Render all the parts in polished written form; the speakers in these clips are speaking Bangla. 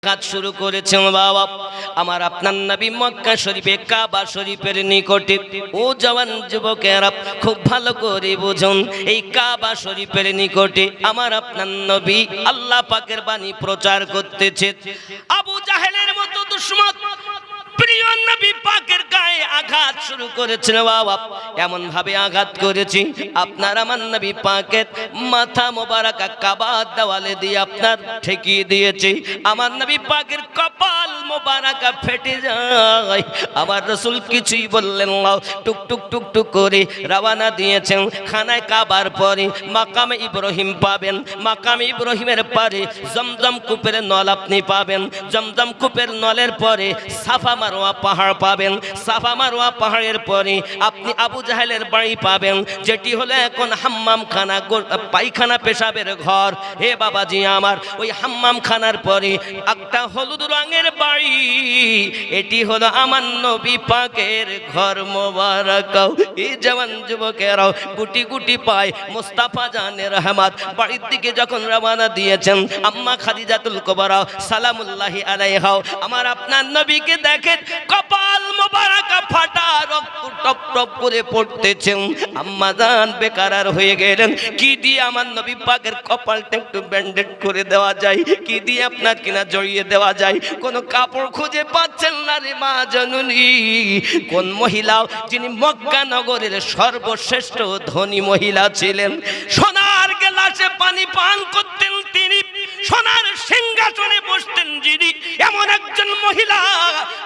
কাজ শুরু করেছেন বাবা আমার আপনার নবী মক্কা শরীফে কাবা শরীফের নিকটে। ও জওয়ান যুবকেরা খুব ভালো করে বুঝুন, এই কাবা শরীফের নিকটে আমার আপনার নবী আল্লাহ পাকের বাণী প্রচার করতেছে। আবু জাহেলের মতো দুশমন প্রিয় নবী পাকের গায়ে আঘাত শুরু করেছেন বাবা, এমন ভাবে আঘাত করেছি আপনার আমার নবী পাকের মাথা মোবারক কাবার দেওয়ালে দিয়ে আপনার ঠেকিয়ে দিয়েছে। আমার নবী পাকের কপাল মোবারক ফেটে যায়। আমার রাসূল কিছুই বললেন না, টুক টুক টুক টুক করে রওনা দিয়েছেন। খানায় কাবার পরে মাকামে ইব্রাহিম পাবেন, মাকামে ইব্রাহিমের পরে জমজম কূপের নল আপনি পাবেন, জমজম কূপের নলের পরে সাফা মারওয়া পাহাড় পাবেন, সাফা মারওয়া পাহাড়ের পরে আপনি আবু জাহেলের বাড়ি পাবেন, যেটি হলো এখন হাম্মাম খানা, পায়খানা পেশাবের ঘর। হে বাবাজি আমার, ওই হাম্মাম খানার পরে একটা হলুদ রঙের বাড়ি, এটি হলো আমার নবী পাকের ঘর মোবারক। এই জওয়ান যুবকেরাও গুটি গুটি পায় মুস্তাফা জানের রহমত বাড়ির দিকে যখন রওনা দিয়েছেন, আম্মা খাদিজাতুল কুবরা সালামুল্লাহি আলাইহা আমার আপনার নবীকে দেখেন কপাল মোবারক ফাটা, রক্ত টপ টপ করে পড়তেছে। আম্মা জান বেকারার হয়ে গেলেন, কি দিয়ে আমার নবী পাকের কপালটা একটু ব্যান্ডেজ করে দেওয়া যায়, কি দিয়ে আপনার কিনা জড়িয়ে দেওয়া যায়, কোন কাপড় খুঁজে পাচ্ছেন না রে মা জননী। কোন মহিলা যিনি মক্কা নগরের সর্বশ্রেষ্ঠ ধনী মহিলা ছিলেন, সোনার গ্লাসে পানি পান করতেন তিনি, সোনার সিংহাসনে বসতেন যিনি, এমন একজন মহিলা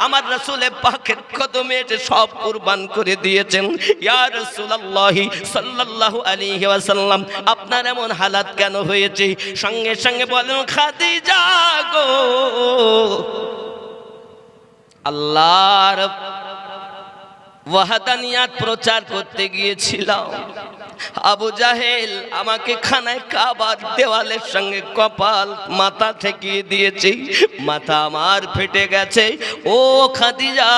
আমার রাসূলের পাকের কদমে এসে সব কুরবান করে দিয়েছেন। ইয়া রাসূলুল্লাহ সাল্লাল্লাহু আলাইহি ওয়াসাল্লাম, আপনার এমন হালাত কেন হয়েছে? সঙ্গে সঙ্গে বলেন, খাদিজা গো, আল্লাহর ওয়াহদানিয়াত প্রচার করতে গিয়েছিলাম, আবু জাহেল আমাকে খানায় কাবার দেওয়ালের সঙ্গে কপাল মাথা ঠেকিয়ে দিয়েছে, মাথা আমার ফেটে গেছে। ও খাদিজা,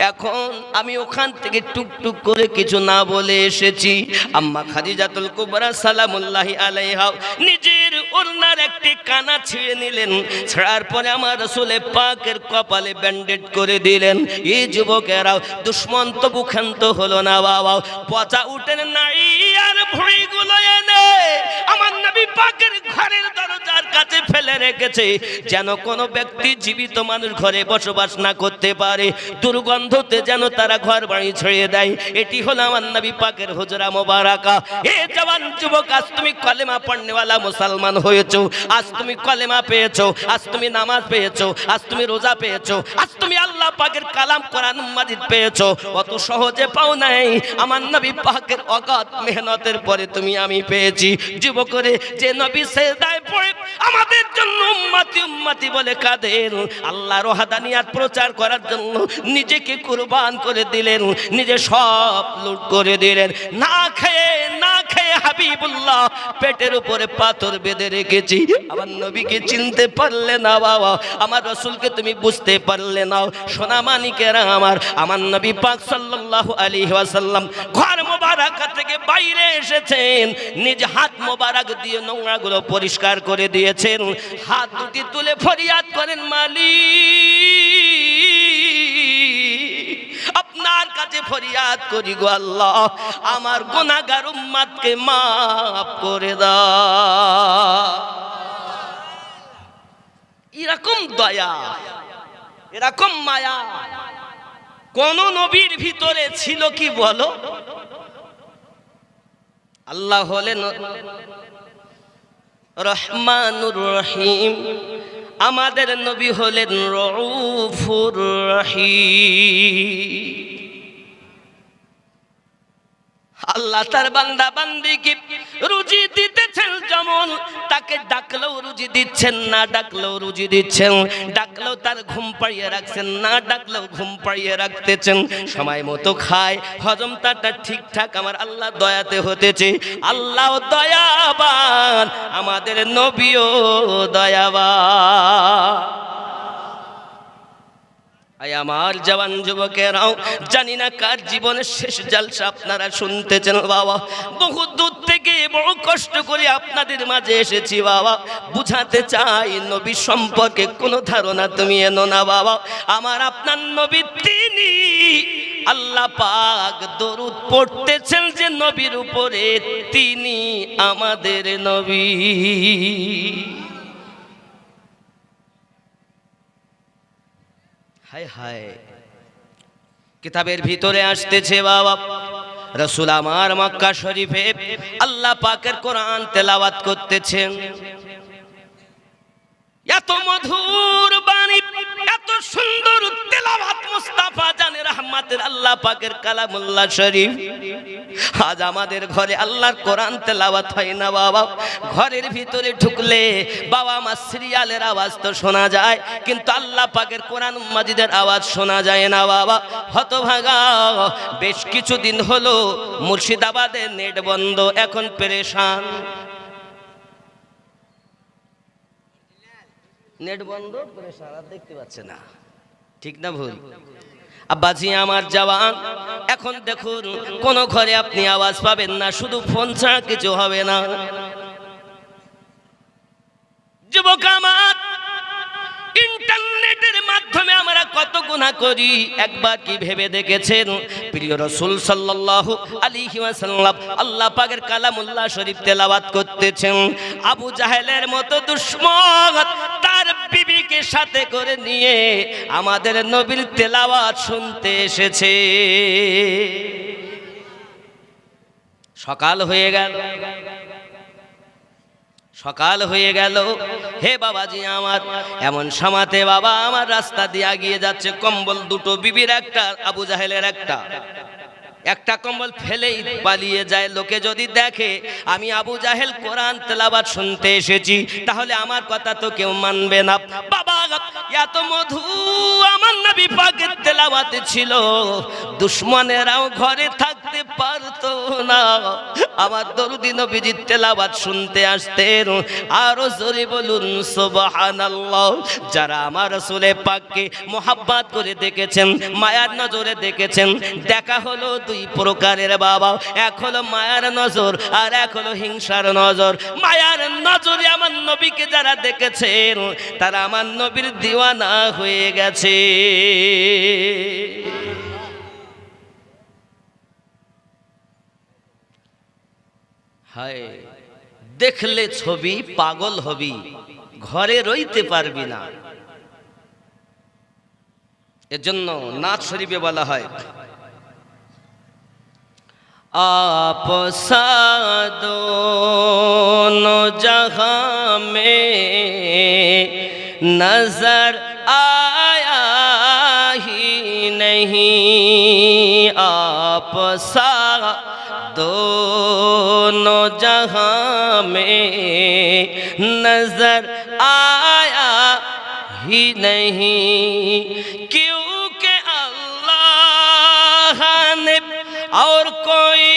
এখন আমি ওখান থেকে টুকটুক করে কিছু না বলে এসেছি। আম্মা খাদিজাতুল কুবরা সালামুল্লাহি আলাইহা নিজের ওড়নার একটি কানা ছিঁড়ে নিলেন, ছাড়ার পরে আমার রাসূলের পাকের কপালে ব্যান্ডেজ করে দিলেন। এই যুবকেরাও দুশ্মন তবু ক্ষান্ত হলো না বাবা, পচা উঠেন নাড়ি আর ভুঁড়িগুলো এনে আমার নবী পাকের ঘরের দরজার কাছে ফেলে রেখেছে, যেন কোনো ব্যক্তি জীবিত মানুষ ঘরে বসবাস না করতে পারে, দুর্গন্ধতে যেন তারা ঘর বাড়ি ছেড়ে দেয়। এটি হলো আমার নবী পাকের হুজরা মোবারকা। এ জওয়ান যুবক, আজ তুমি কলেমা পড়নেওয়ালা মুসলমান হয়েছো, আজ তুমি কলেমা পেয়েছো, আজ তুমি নামাজ পেয়েছো, আজ তুমি রোজা পেয়েছো, আজ তুমি আল্লাহ পাকের কালাম কোরআন মাজিদ পেয়েছো। অত সহজে পাও নাই, আমার নবী পাকের অগাধ মেহনতের পরে তুমি আমি পেয়েছি। যুবকরে, যে নবী সেজদায় পড়ে আমাদের জন্য উম্মতি উম্মতি বলে কাঁদেন, আল্লাহর ওয়াহদানিয়াত প্রচার করার জন্য নিজেকে কুরবান করে দিলেন, নিজে সব লুট করে দিলেন। না খেয়ে না খেয়ে হাবিবুল্লাহ পেটের উপরে পাথর বেঁধে রেখেছি। আমার নবীকে চিনতে পারলে না বাবা, আমার রাসূলকে তুমি বুঝতে পারলে না। সোনা মানিকেরা আমার নবী পাক সাল্লাল্লাহু আলাইহি ওয়াসাল্লাম ঘর মোবারক থেকে বাইরে এসেছেন, নিজ হাত মোবারক দিয়ে নোংরাগুলো পরিষ্কার করে দিয়েছেন। হাত দুটি তুলে ফরিয়াদ করেন, মালিক আপনার কাছে ফরিয়াদ করি গো আল্লাহ, আমার গুনাহগার উম্মতকে মাফ করে দাও। এরকম দয়া, এরকম মায়া কোন নবীর ভিতরে ছিল কি বলো? আল্লাহ হলেন রহমানুর রহিম, আমাদের নবী হলেন রউফুর রহিম। আল্লাহ তার বান্দা বান্দিকে রুজি দিতেছেন, যেমন তাকে ডাকলেও রুজি দিচ্ছেন, না ডাকলেও রুজি দিচ্ছেন, ডাকলেও তার ঘুম পাড়িয়ে রাখছেন, না ডাকলেও ঘুম পাড়িয়ে রাখতেছেন, সময় মতো খায়, হজম তারটা ঠিকঠাক আমার আল্লাহ দয়াতে হতেছে। আল্লাহ দয়াবান, আমাদের নবীও দয়াবান। আয় আমার জওয়ান যুবকেরাও, জানি না কার জীবনের শেষ জলসা আপনারা শুনতেছেন বাবা। বহু দূর থেকে বড় কষ্ট করে আপনাদের মাঝে এসেছি বাবা, বুঝাতে চাই নবী সম্পর্কে কোনো ধারণা তুমি এনো না বাবা। আমার আপনার নবী তিনি, আল্লাহ পাক দরুদ পড়তেছেন যে নবীর উপরে, তিনি আমাদের নবী। হায় হায়, কিতাবের ভিতরে আসতেছে বাবা, রাসূল আমার মক্কা শরীফে আল্লাহ পাকের কোরআন তেলাওয়াত করতেছেন। এত মধুর বাণী, এত সুন্দর তেলাওয়াত মুস্তাফা জানে রহমাতের আল্লাহ পাকের কালামুল্লাহ শরীফ। আজ আমাদের ঘরে আল্লাহর কোরআন তেলাওয়াত হয় না বাবা। ঘরের ভিতরে ঢুকলে বাবা আমার সিরিয়ালের আওয়াজ তো শোনা যায়, কিন্তু আল্লাহ পাকের কোরআন মাজিদের আওয়াজ শোনা যায় না বাবা। হতভাগা, বেশ কিছুদিন হলো মুর্শিদাবাদের নেট বন্ধ, এখন পেরেশান। নেট বন্ধ, পেরেশান, আর দেখতে পাচ্ছে না, ঠিক না ভুল? আব্বাজি আমার জওয়ান, এখন দেখুন কোন ঘরে আপনি আওয়াজ পাবেন না, শুধু ফোন ছাড়া কিছু হবে না। যুবক আমার, ইন্টারনেটের মাধ্যমে আমরা কত গুনাহ করি, একবার কি ভেবে দেখেছেন? প্রিয় রাসূল সাল্লাল্লাহু আলাইহি ওয়াসাল্লাম আল্লাহ পাকের কালামুল্লাহ শরীফ তেলাওয়াত করতেছেন। আবু জাহেলের মতো দুশমন তার বিবিকে সাথে করে নিয়ে আমাদের নবীর তেলাওয়াত শুনতে এসেছে। সকাল হয়ে গেল, সকাল হয়ে গেল। হে বাবাজি আমার, এমন সমাতে বাবা আমার রাস্তা দিয়ে গিয়ে যাচ্ছে, কম্বল দুটো, বিবির একটা, আবু জাহেলের একটা। একটা কম্বল ফেলেই পালিয়ে যায়। লোকে যদি দেখে আমি আবু জাহেল কোরআন তেলাওয়াত শুনতে এসেছি, তাহলে আমার কথা তো কেউ মানবে না। বাবা, এত মধু আমার নবী পাকের তেলাওয়াতে ছিল, দুশমনেরাও ঘরে থাকতে পারতো না। আমার দরুদি নবীজির তেলাওয়াত শুনতে আসতেন। আরো জোরে বলুন সুবহানাল্লাহ। যারা আমার রাসূল পাককে মোহাব্বত করে দেখেছেন, মায়ার নজরে দেখেছেন, দেখা হলো দুই প্রকারের বাবা, এক হলো মায়ার নজর, আর এক হলো হিংসার নজর। মায়ার নজরে আমার নবীকে যারা দেখেছেন, তারা আমার নবীর দিওয়ানা হয়ে গেছে। হায়, দেখলে ছবি পাগল হবি, ঘরে রইতে পারবি না। এর জন্য নাথ শরীফে বলা হয়, आप साथ दोनों जहां में नजर आया ही नहीं, आप साथ दोनों जहां में नजर आया ही नहीं, क्योंकि अल्लाह ने और कोई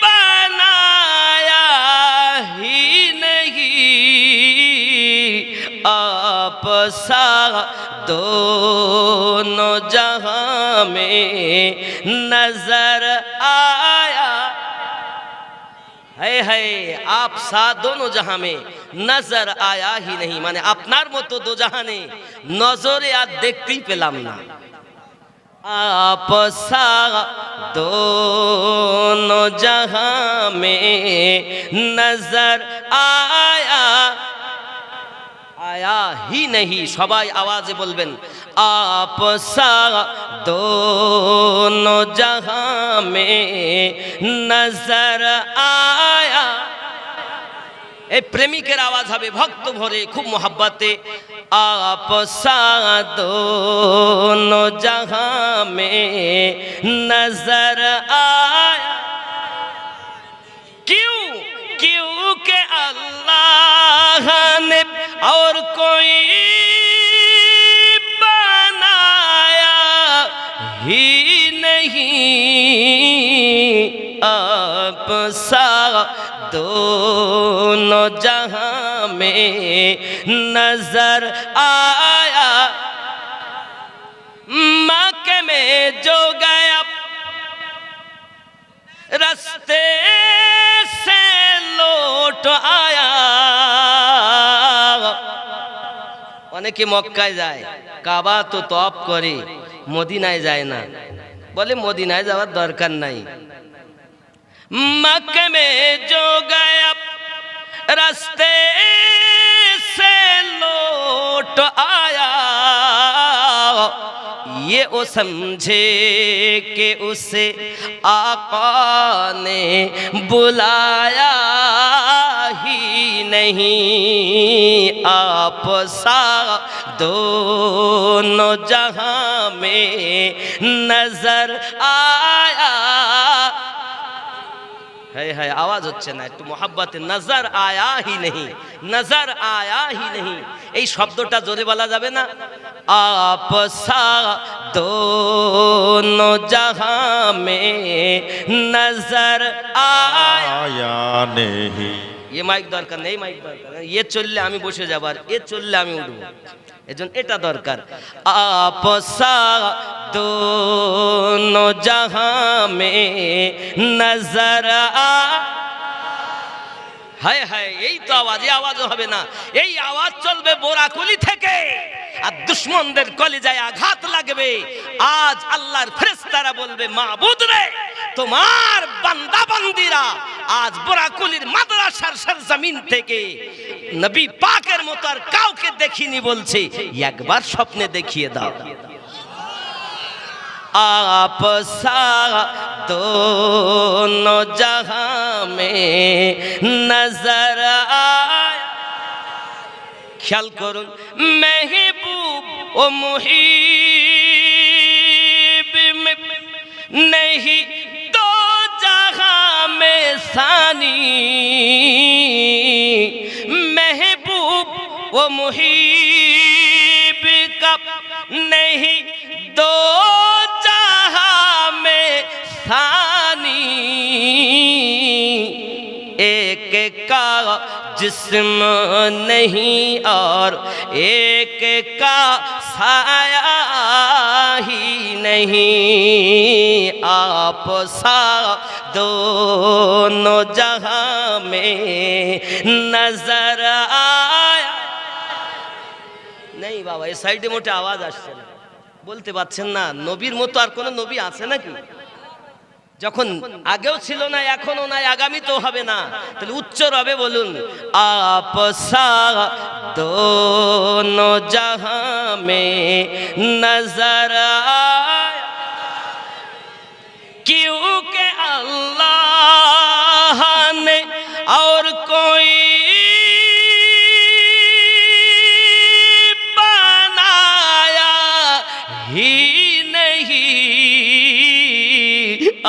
बनाया ही नहीं, आप सा दोनों जहां में नजर आया है। आप सा दोनों जहां में नजर आया ही नहीं, माने আপনার মতো দো জাহানে নজরে আর দেখতেই পেলাম না। आप सा दोनों जहां में नजर आया आया ही नहीं। সবাই আওয়াজে বলবেন, आप सा दोनों जहां में नजर आया। এই প্রেমিকের আওয়াজ হবে ভক্ত ভরে, খুব মোহাব্বতে। आप सा दोनों जहां में नजर आया, क्यों? क्योंकि अल्लाह ने और कोई बनाया ही नहीं, आप सा दोनों जहां में नजर आया। मक्के में जो गया रास्ते लौट आया। অনেকে মক্কায় যায়, কাবা তো তওয়াফ করে, মদিনায় যায় না। বলে মদিনায় যাওয়ার দরকার নাই। मक्के में जो गया रास्ते से लौट आया, ये वो समझे कि उसे आका ने बुलाया ही नहीं। आप सा दोनों जहां में नजर आया। है आवाज হচ্ছে না, একটু মোহাব্বতে নজর আয়া হি नहीं, নজর আয়া হি नहीं। এই শব্দটা জোরে বলা যাবে না? आप सा दोनों जहां में नजर आया नहीं। ये মাইক দরকার নেই, মাইক দরকার নেই। ये চললে আমি বসে যাব, আর এ চললে আমি উঠবো, এজন্য এটা দরকার। आप सा दोनों जहां में नजर हाय हाय, এই তো আওয়াজ, এই আওয়াজও হবে না। এই আওয়াজ চলবে বোরাকুলি থেকে, আর দুশমনদের কলিজায় আঘাত লাগবে। আজ আল্লাহর ফেরেশতারা বলবে, মাবুদ রে, তোমার বান্দা বান্দিরা আজ বোরাকুলির মাদ্রাসার সরজমিন থেকে নবী পাকের মতো আর কাউকে দেখিনি বলছে, একবার স্বপ্নে দেখিয়ে দাও। आप सा दोनों जहां में नजर आया। ख्याल करुन, महबूब ओ मुहीब में नहीं दो जहां में सानी। महबूब ओ मुहीब का नहीं दो सानी। एक का जिस्म नहीं और एक का साया ही नहीं। आप सा दोनों जहां में नजर आया नहीं। বাবা, এই সাইডে মোটে আওয়াজ আসছে না, বলতে পারছেন না। নবীর মতো আর কোন নবী আছে নাকি? যখন আগেও ছিল না, এখনো নাই, আগামী তো হবে না, তাহলে উচ্চ রবে বলুন, आप सा दोनों जहां में नजर आया। क्योंकि अल्लाह ने और कोई बनाया ही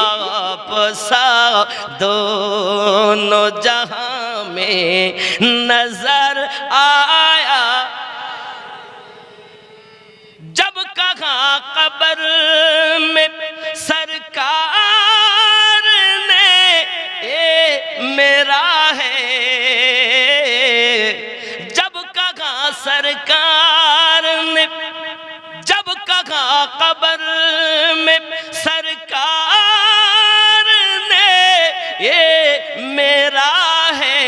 आप सा दोनों जहां में नजर आया। जब कहा कब्र में सरकार ने ए मेरा है, जब कहा सरकार ने, जब कहा कब्र में सरकार ने ये मेरा है,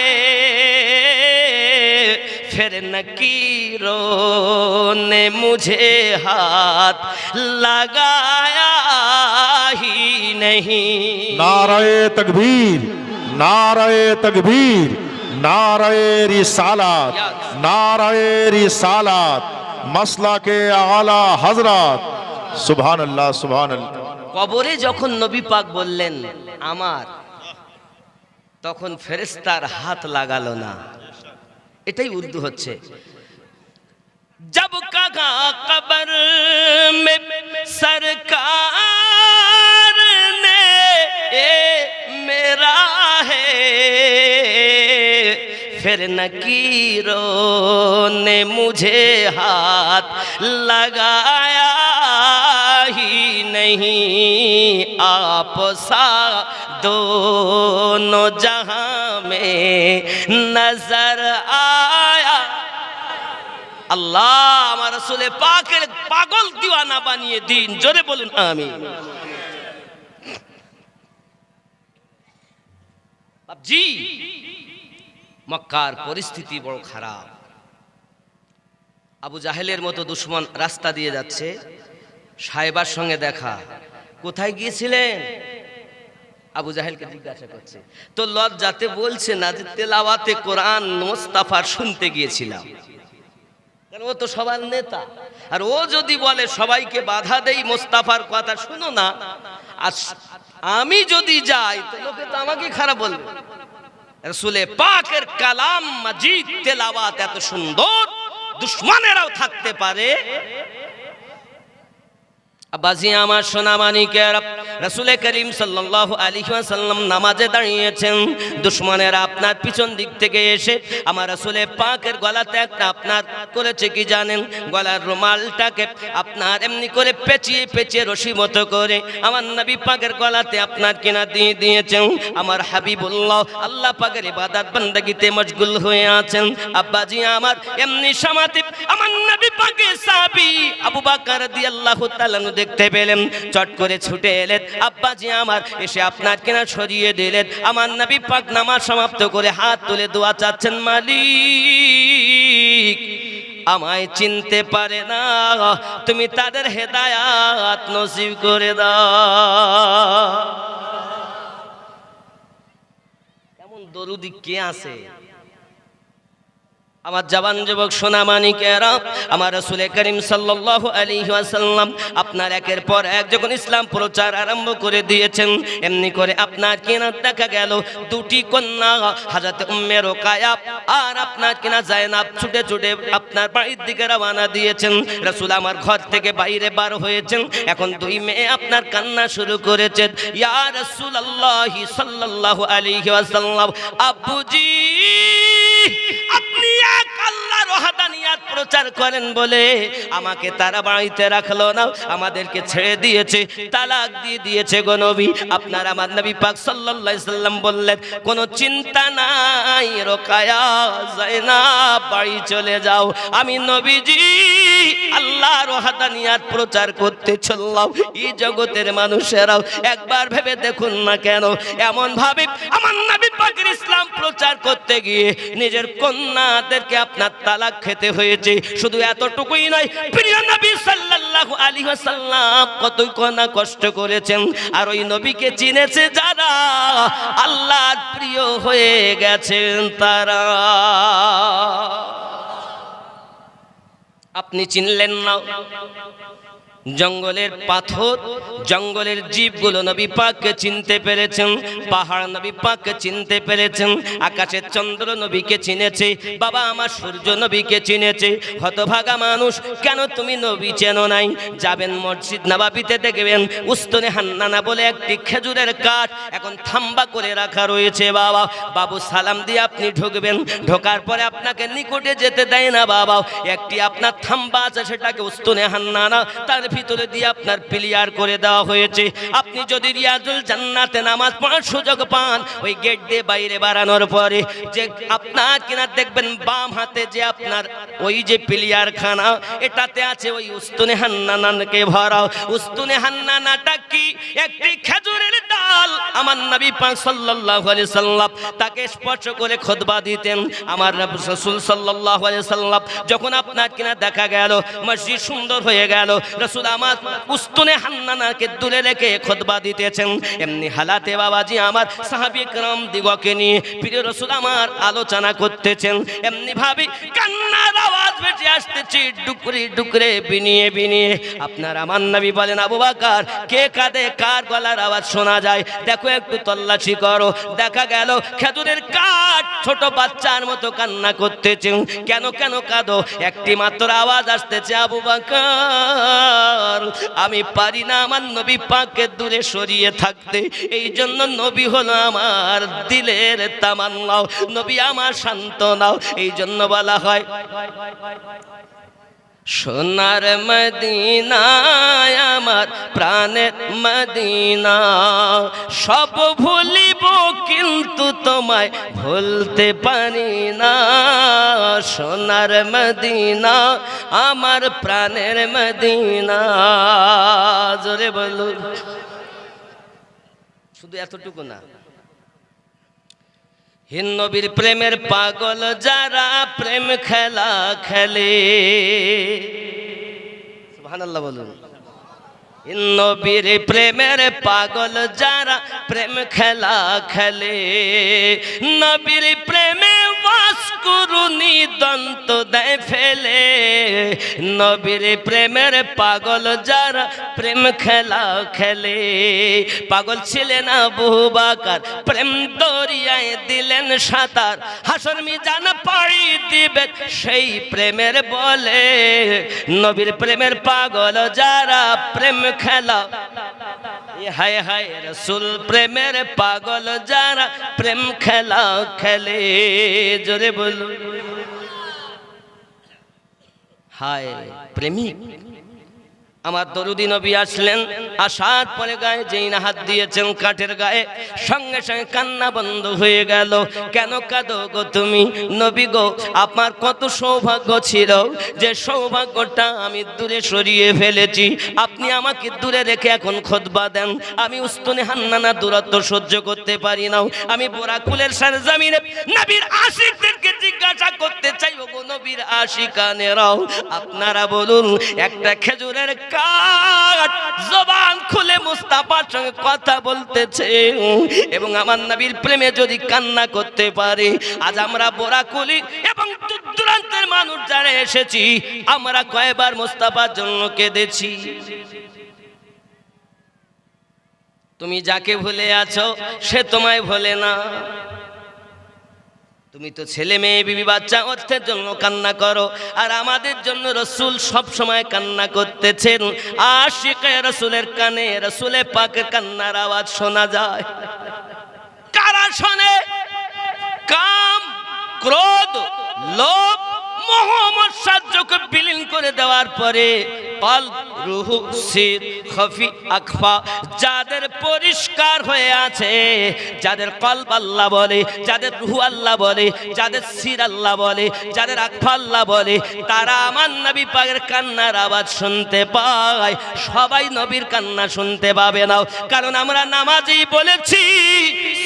फिर नकीरों ने मुझे हाथ लगाया ही नहीं। नाराए तकबीर, नाराए तकबीर, नाराए रिसालत, नाराए रिसालत, मसला के आला हजरत। सुभान अल्लाह, सुभान अल्लाह। কবরে যখন নবী পাক বললেন আমার, তখন ফেরেশতার হাত লাগালো না। এটাই উর্দু হচ্ছে। जब कहा कब्र में सरकार ने ए मेरा है, फिर नकीरों ने मुझे हाथ लगाया ही नहीं। आप सा दोनों जहां में नजर आया। আল্লাহ আমার রাসূলে পাকের পাগল দিওয়ানা বানিয়ে দিন, জোরে বলুন আমিন। বাপজি মক্কার পরিস্থিতি বড় খারাপ। আবু জাহেলের মতো দুশমন রাস্তা দিয়ে যাচ্ছে, সাহেবার সঙ্গে দেখা। কোথায় গিয়েছিলেন? আবু জাহেলকে জিজ্ঞাসা করছে। তো লজ্জাতে বলছে না যে তেলাওয়াতে কোরআন মুস্তাফার শুনতে গিয়েছিলাম, কারণ ও তো সবার নেতা। আর ও যদি বলে সবাইকে বাধা দেই, মুস্তাফার কথা শুনো না, আর আমি যদি যাই তো লোকে তো আমাকে খারাপ বলবে। রাসূলে পাকের কালাম মাজিদ তেলাওয়াত এত সুন্দর, দুশমনেরাও থাকতে পারে। আব্বাজি আমার সোনা মানিকেরা, রাসূল করিম সাল্লাল্লাহু আলাইহি ওয়াসাল্লাম নামাজে দাঁড়িয়েছেন, দুশমনেরা আপনার পিছন দিক থেকে এসে আমার রাসূল পাকের গলাতে একটা আপনার করেছে কি জানেন? গলার রুমালটাকে আপনার এমনি করে পেঁচিয়ে পেঁচিয়ে রশি মতো করে আমার নবী পাকের গলাতে আপনার কিনা দিয়ে দিয়েছেন। আমার হাবিবুল্লাহ আল্লাহ পাকের ইবাদত বান্দাগিতে মশগুল হয়ে আছেন। আব্বাজি আমার এমনি সমাতে আমার নবী পাকের সাহাবী আবু বকর রাদিয়াল্লাহু তাআলা দেখতে পেলেন, চট করে ছুটে এলেন। আব্বাজি আমার এসে আপনার কিনা সরিয়ে দিলেন। আমার নবী পাক নামাজ সমাপ্ত করে হাত তুলে দোয়া চাচ্ছেন, মালিক আমায় চিনতে পারে না, তুমি তাদের হেদায়াত নসিব করে দাও। কেমন দরুদি কে আছে? আমার জওয়ান যুবক সোনা মানিকেরা, আমার রাসূল করিম সাল্লাল্লাহু আলাইহি ওয়াসাল্লাম আপনার একের পর এক যখন ইসলাম প্রচার আরম্ভ করে দিয়েছেন, এমনি করে আপনার কিনা দেখা গেল দুটি কন্যা হযরত উম্মে রুকায়া আর আপনার কিনা যায়নাব ছুটে ছুটে আপনার বাড়ির দিকে রওনা দিয়েছেন। রাসূল আমার ঘর থেকে বাইরে বার হয়েছেন, এখন দুই মেয়ে আপনার কান্না শুরু করেছেন, ইয়া রাসূলুল্লাহ সাল্লাল্লাহু আলাইহি ওয়াসাল্লাম, আব্বুজি আপনি এক আল্লাহর ওয়াহদানিয়াত প্রচার করেন বলে আমাকে তারা বাড়িতে রাখলো না, আমাদেরকে ছেড়ে দিয়েছে, তালাক দিয়ে দিয়েছে গো নবী। আপনার আমার নবী পাক সাল্লাল্লাহু আলাইহি সাল্লাম বললেন, কোনো চিন্তা নাই রোকায়া, যায়নাব বাড়ি চলে যাও, আমি নবীজি আল্লাহর ওয়াহদানিয়াত প্রচার করতে চললাম। এই জগতের মানুষেরাও একবার ভেবে দেখুন না কেন এমন ভাবে আমার নবী পাকের ইসলাম প্রচার করতে গিয়ে নিজের কন্যাদেরকে আপনার তালাক খেতে হয়েছে। শুধু এতটুকুই নয়, প্রিয় নবী সাল্লাল্লাহু আলাইহি ওয়াসাল্লাম কতই না কষ্ট করেছেন। আর ওই নবীকে চিনেছে যারা, আল্লাহর প্রিয় হয়ে গেছেন তারা। আপনি চিনলেন না? জঙ্গলের পাথর, জঙ্গলের জীবগুলো নবী পাককে চিনতে পেরেছেন, পাহাড় নবী পাককে চিনতে পেরেছেন, আকাশের চন্দ্র নবীকে চিনেছে, বাবা আমার সূর্য নবীকে চিনেছে। হতভাগা মানুষ, কেন তুমি নবী চেনো নাই? যাবেন মসজিদ নববীতে দেখবেন উস্তনে হান্নানা বলে একটি খেজুরের কাঠ এখন থাম্বা করে রাখা রয়েছে। বাবা বাবু সালাম দিয়ে আপনি ঢুকবেন, ঢোকার পরে আপনাকে নিকটে যেতে দেয় না। বাবা একটি আপনার থাম্বা আছে, সেটাকে উস্তনে হান্নানা তার ভিতরে দিয়ে আপনার প্লেয়ার করে দেওয়া হয়েছে। আপনি যদি রিয়াজুল জান্নাতে নামাজ পড়ার সুযোগ পান, ওই গেট দিয়ে বাইরে বাড়ানোর পরে যে আপনার কিনা দেখবেন বাম হাতে যে আপনার ওই যে প্লেয়ার খানা, এটাতে আছে ওই উস্তুনে হান্নানাকে ভরাও। উস্তুনে হান্নানাটা কি? একটি খেজুরের ডাল। আমার নবী পাক সাল্লাল্লাহু আলাইহি সাল্লাম তাকে স্পর্শ করে খুতবা দিতেন। আমার রাসূল সাল্লাল্লাহু আলাইহি সাল্লাম যখন আপনার কিনা দেখা গেল মসজিদ সুন্দর হয়ে গেল, রাসূল আমার উস্তুনে হান্নানাকে দূরে রেখে খুতবা দিতেছেন। এমনি হালাতে বাবাজি আমার সাহাবী کرام দিগকে নিয়ে প্রিয় রাসূল আমার আলোচনা করতেছেন। এমনি ভাবে কান্নার আওয়াজ ভেসে আসতেছে ডুকরে ডুকরে, বিনিয়ে বিনিয়ে। আপনার আমার নবী বলেন, আবু বকর কে কাঁদে, কার গলার আওয়াজ শোনা যায়? দেখো একটু তল্লাশি করো। দেখা গেল খেজুরের কাঠ ছোট বাচ্চার মতো কান্না করতেছে। কেন কেন কাঁদো? একটি মাত্র আওয়াজ আসতেছে, আবু বকর আমি পারি না আমার নবী পাককে দূরে সরিয়ে থাকতে, এই জন্য নবী হলো আমার দিলের তামান্না, নবী আমার সান্ত্বনা। এই জন্য বলা হয় সোনার মদিনায় আমার প্রাণের মদিনা, সব ভুলিব কিন্তু তোমায় ভুলতে পারি না। সোনার মদিনা আমার প্রাণের মদিনা, জোরে বলুন। শুধু এতটুকু না, হিন নবীর প্রেমের পাগল যারা প্রেম খেলা খেলে, সুবহানাল্লাহ বলুন। হিন নবীর প্রেমের পাগল যারা প্রেম খেলা খেলে, নবীর প্রেমে বাস করুনি দন্ত দেয় ফেলে, নবীর প্রেমের পাগল যারা প্রেম খেলা খেলে। পাগল ছিলেন আবু বকর, প্রেম দরিয়ায় দিলেন সাঁতার, হাসর মিজান পাড়ি দিবেন সেই প্রেমের বলে। নবীর প্রেমের পাগল যারা প্রেম খেলা, হায় হায় রসুল প্রেমের পাগল যারা প্রেম খেলা খেলে। জোরে বলুন হায় প্রেমিক। আমার দরুদি নবী আসলেন, আসার পরে গায়ে যেই না হাত দিয়েছেন কাঠের গায়ে, সঙ্গে সঙ্গে কান্না বন্ধ হয়ে গেল। কেন কাঁদো গো তুমি নবী গো? আমার কত সৌভাগ্য ছিল যে সৌভাগ্যটা আমি দূরে সরিয়ে ফেলেছি। আপনি আমাকে দূরে রেখে এখন খুতবা দেন। আমি উস্তুনে হান্নানা দূরত্ব সহ্য করতে পারি না। আমি বোরাকুলের সরজমিনে নবীর আশিকদেরকে জিজ্ঞাসা করতে চাই, ও গো নবীর আশিকানেরাও, আপনারা বলুন একটা খেজুরের কাঠ জবান খুলে মুস্তাফার সঙ্গে কথা বলতেছে এবং আমার নবীর প্রেমে যদি কান্না করতে পারে, আজ আমরা বোরাকুলি এবং দূরান্তের মানুষ যারা এসেছি, আমরা কয়বার মুস্তাফার জন্য কেঁদেছি। তুমি যাকে ভুলে আছো সে তোমায় ভোলে না। তুমি তো ছেলে মেয়ে বিবি বাচ্চা অর্থের জন্য কান্না করো, আর আমাদের জন্য রসুল সব সময় কান্না করতেছেন। আশিকে রসুলের কানে রসুলে পাকের কান্নার আওয়াজ শোনা যায়। কারা শোনে? কাম, ক্রোধ, লোভ, মোহ, মৎসার্যকে বিলীন করে দেওয়ার পরে কলব, রূহ, সির, খফি, আখফা যাদের পরিষ্কার হয়ে আছে, যাদের কলব আল্লাহ বলে, যাদের রূহ আল্লাহ বলে, যাদের সির আল্লাহ বলে, যাদের আখফা আল্লাহ বলে, তারা আমার নবী পাকের কান্নার আওয়াজ শুনতে পায়। সবাই নবীর কান্না শুনতে পাবে না, কারণ আমরা নামাজেই বলেছি